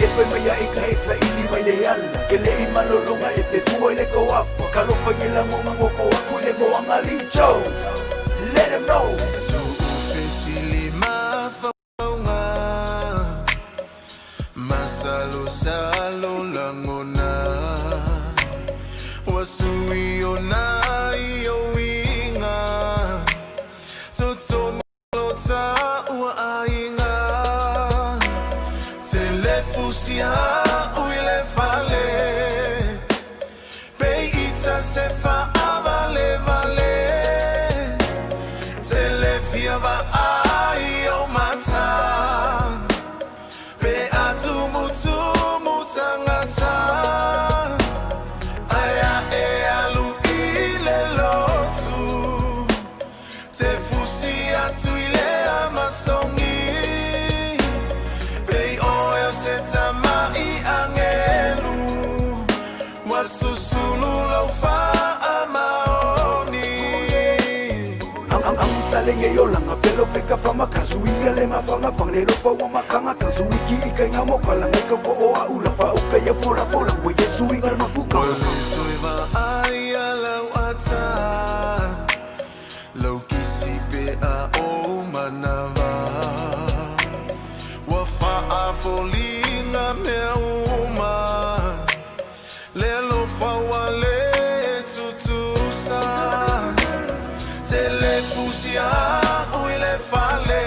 e pai mai ai ka e sa ini mai le ala ke le i malolonga e te tua i le ko afa ka lo whangi lango mango ko aku le mo anga li chau let them know tu ufesili mafaunga masalo salo langona wasui ona io winga totono ta ua ainga telefusia uile fale peita se fa avale vale telefia va ai o mata pe atu mutu mutangata aya e alu ile lotu te fusia tu ile amasongi pe oyo seta mai angelu wasusulu lo fa amaoni ang salenge yo langa pelo peka fama kazuinga le mafanga fangne lo fa wa makanga kazuiki ika ngamo kala ngeka ko o ula fa uka ya fora fora we yesu inga mafuka soiva ai ala wata lo kisipe a o manava wa fa a folinga me uma le lo fa wale tutusa telefusia uile fale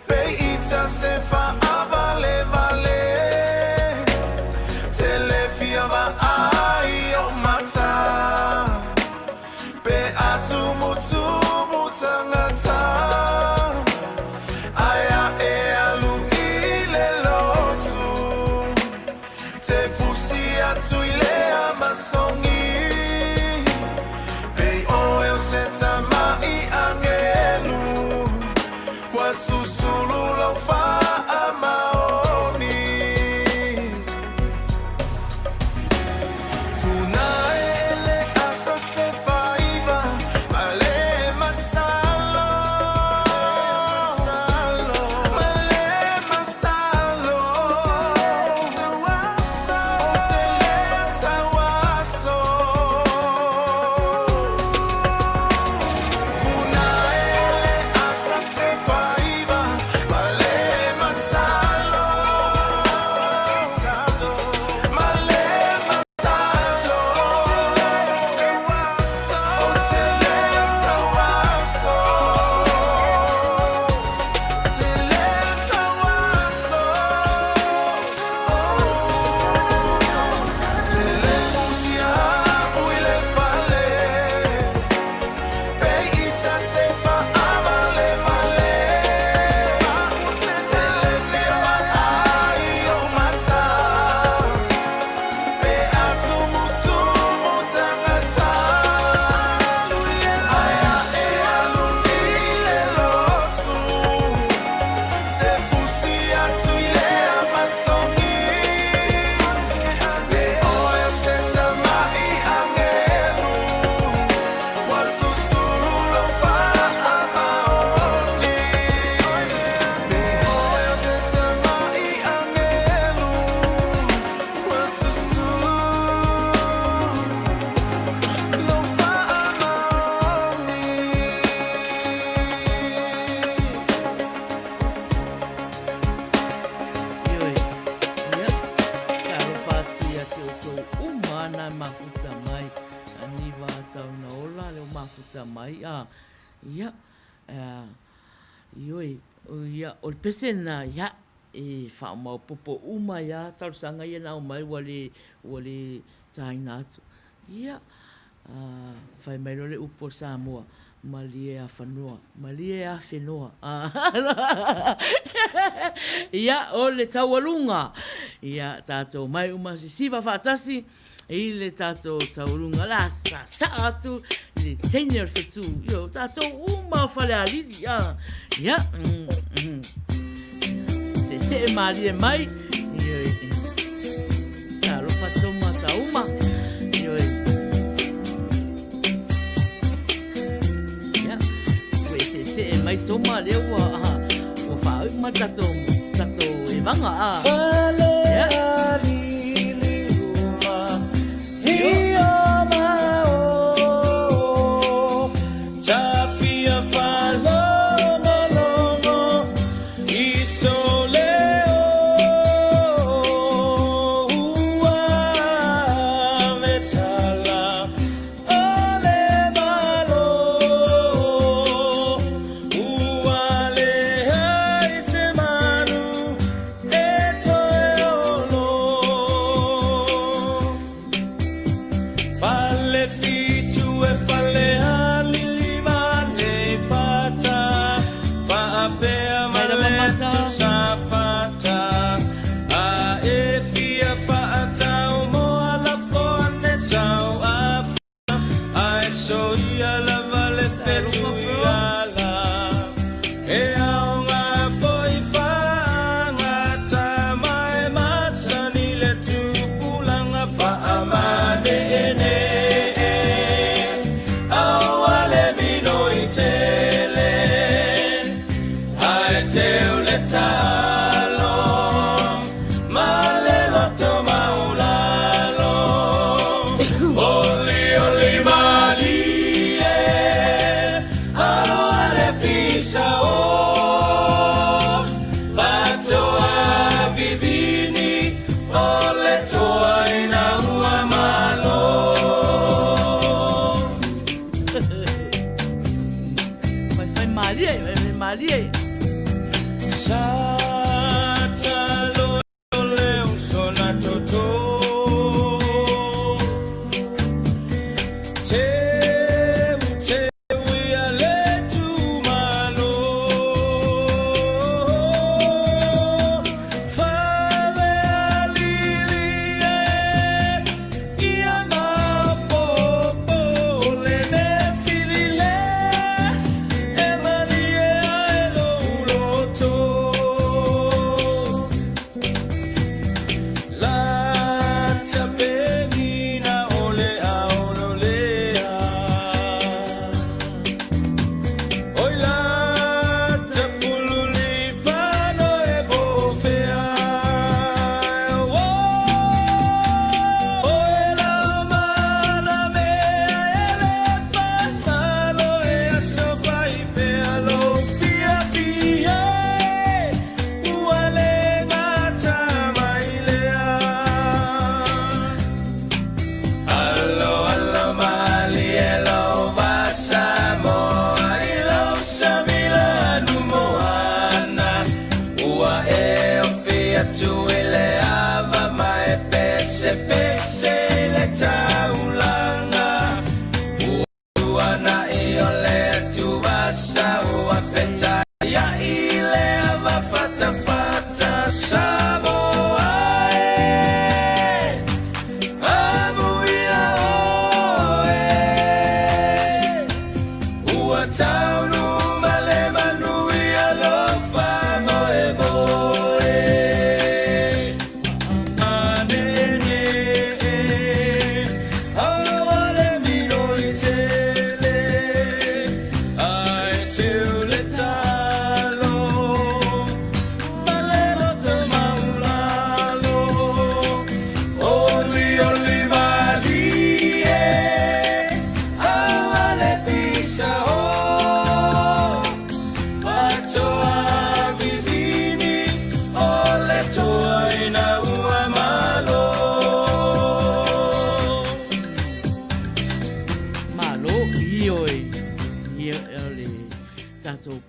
peita se fa avale vale telefia va ai o mata pe atu mutu mutangata aya e alu ile lotu te fusia tu ile amasongi oyo seta mai angelu wasusulu lo fa amaoni funaele asa se faiva male masalo male masalo teleta waso o le pese na ia e wha mau popo uma ia tausanga ia nao mai wale taina atu. Ia, whai mai lole upo Samoa, malie a whanua, malie a whenua. Ia, o le taualunga. Ia, tātou mai uma si siwa whaatasi, i le tātou taualunga la sa atu, le teine o Fetu. Io, tātou uma whale a lili. Ia, se malie mai. Ia, ropa toma ta uma. Ia, se mai toma leo o whau ma tatou e vanga a.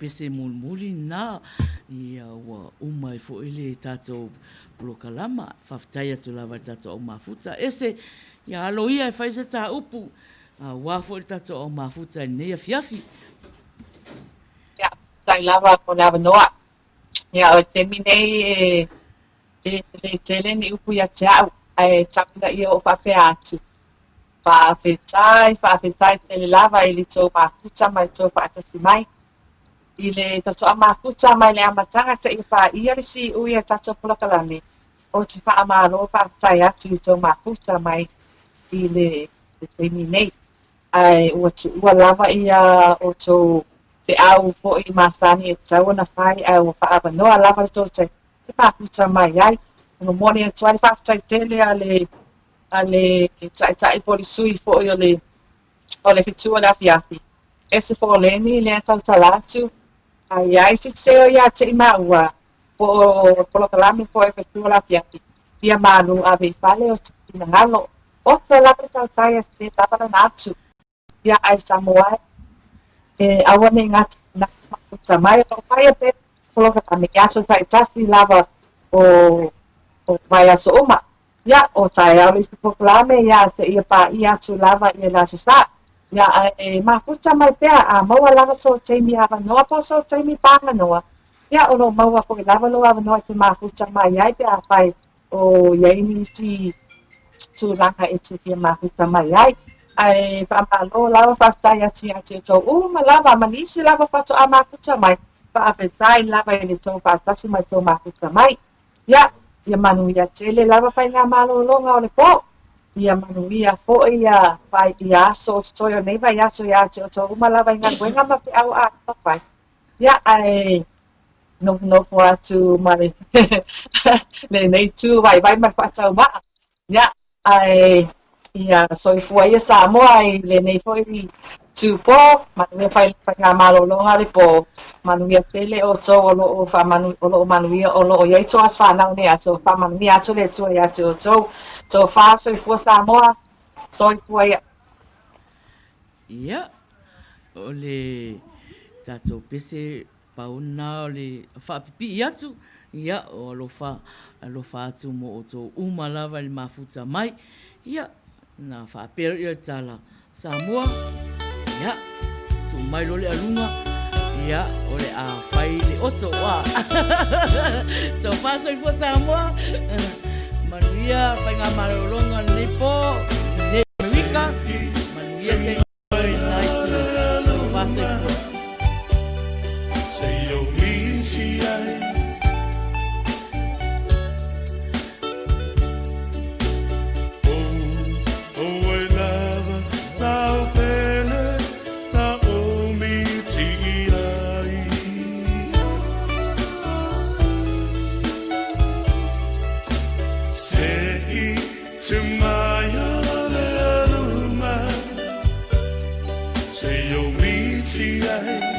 pese mulmuli na ia wa umai fo ile tato plokalama faftaya tu lava tato o mafuta ese ia aloia e faise ta upu wa fo tato o mafuta ne afiafi ya sai lava ko lava noa ia o terminei tele ni upu ya tau ai tapinga ia o pape atu faafetai tele lava ili tō mafuta mai tō paakasi mai i le tatoa mafuta mai le amataga te i whaia si uia tato pulakalame o te whaamaro whaafetai atu i tō mafuta mai i le teimi nei ai ua lava ia o tō te au po i masani e tau na whai ai o whaavanoa lava tō te Paputa mai ai. No moni e tuai whakatai tele ale tai polisui fo o le Fetu Ole Afiafi. E se Foleni le tau talatu. Ai se seo ia te maua po lo kalami po e Fetu Ole Afiafi. Ia manu ave fale o tina ngalo. O te lapa tau tai se tapara natu. Ia ai Samoa. Awane ngati na mafuta mai o pai te po lo kalami. Ia so tai tasi lava o vai aso uma. Ya o tai au lisi poklame ya se ia pa ia tu lava ia la sa ya mafuta mai pea a maua lava so taimi ava noa po so taimi panga noa ya o no maua po lava lo ava noa te mafuta mai ai pea pai o yaini si tu langa e te ia mafuta mai ai pa malo lava pa tai ati ati to ma lava manisi lava pa to a mafuta mai pa apetai lava ele to pa tasi mai to mafuta mai ya ia Manuia tele lava fai ngā malolonga o le po. Ia Manuia fo ia fai ia aso o toyo nei vai aso ia te o tō uma lava i ngā kuenga ma pe au a fai. Ia ai nofo atu mare le nei tu vai ma whatau maa. Ia ai ia soifua ia Samoa i le nei fo i tu po. Manuia fai ngā malolonga le po. Manuia tele o tō o lo o Manuia o lo o iei tō as whanau ne ato wha Manuia ato le tua i ato o tō wha soifua Samoa soifua ia. Ia, o le tatou pese pauna o le whaapipi i atu. Ia, o alofa atu mo o tō uma lava le mafuta mai. Ia, na whaapera ia tala Samoa. Ia, tō mai lo le alunga. Ia, o le a whai le oto wa. Tō whāsoi fua Samoa. Manuia, whai ngā marolonga nepo, ne Amerika. Manuia te ngoi nai tō whāsoi fua. Say yo miti ai Oh e lava na pele na o miti ai Sei te mai ale aluma Say yo miti ai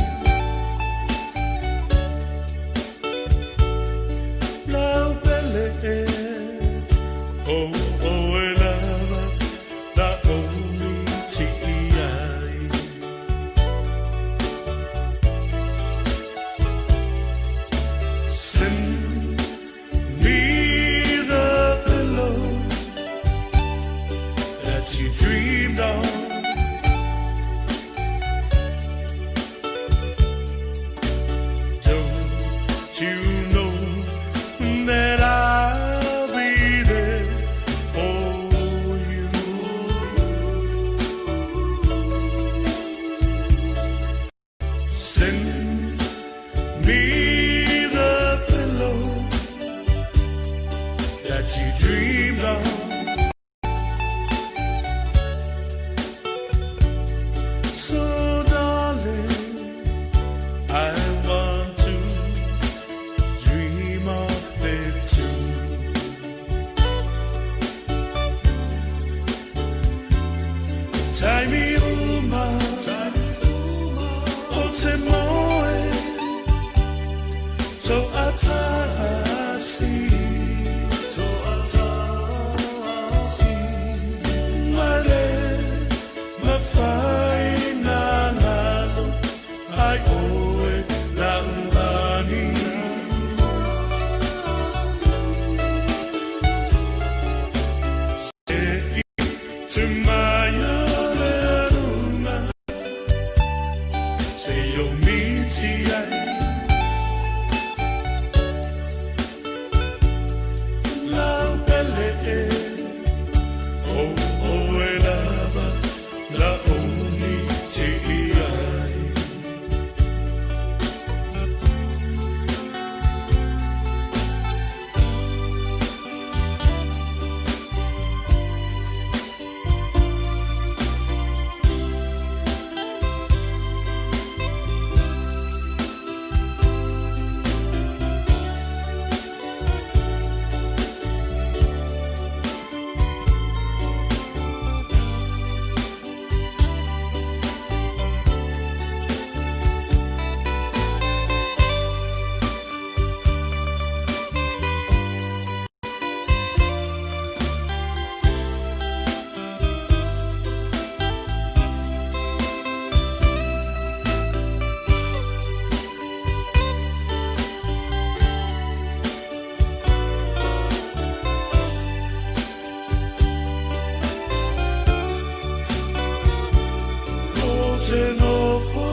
te nofo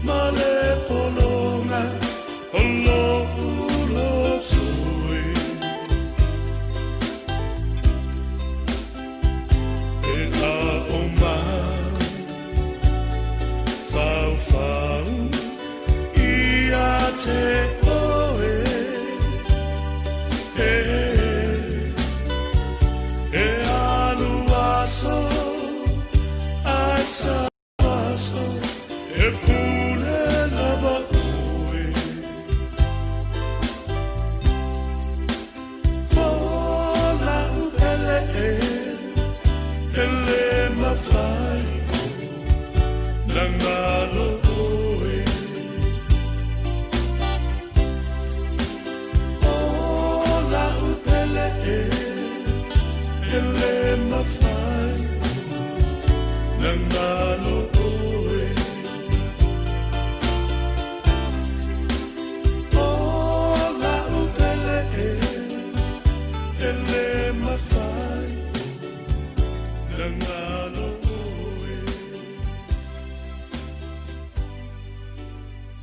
ma le polonga o lo ulo sui e a o ma fau fau ia te oe e alu aso asa aso e pule lava ue hola ele mafai langalo ue hola ele mafai langalo ue hola ele mafai langalo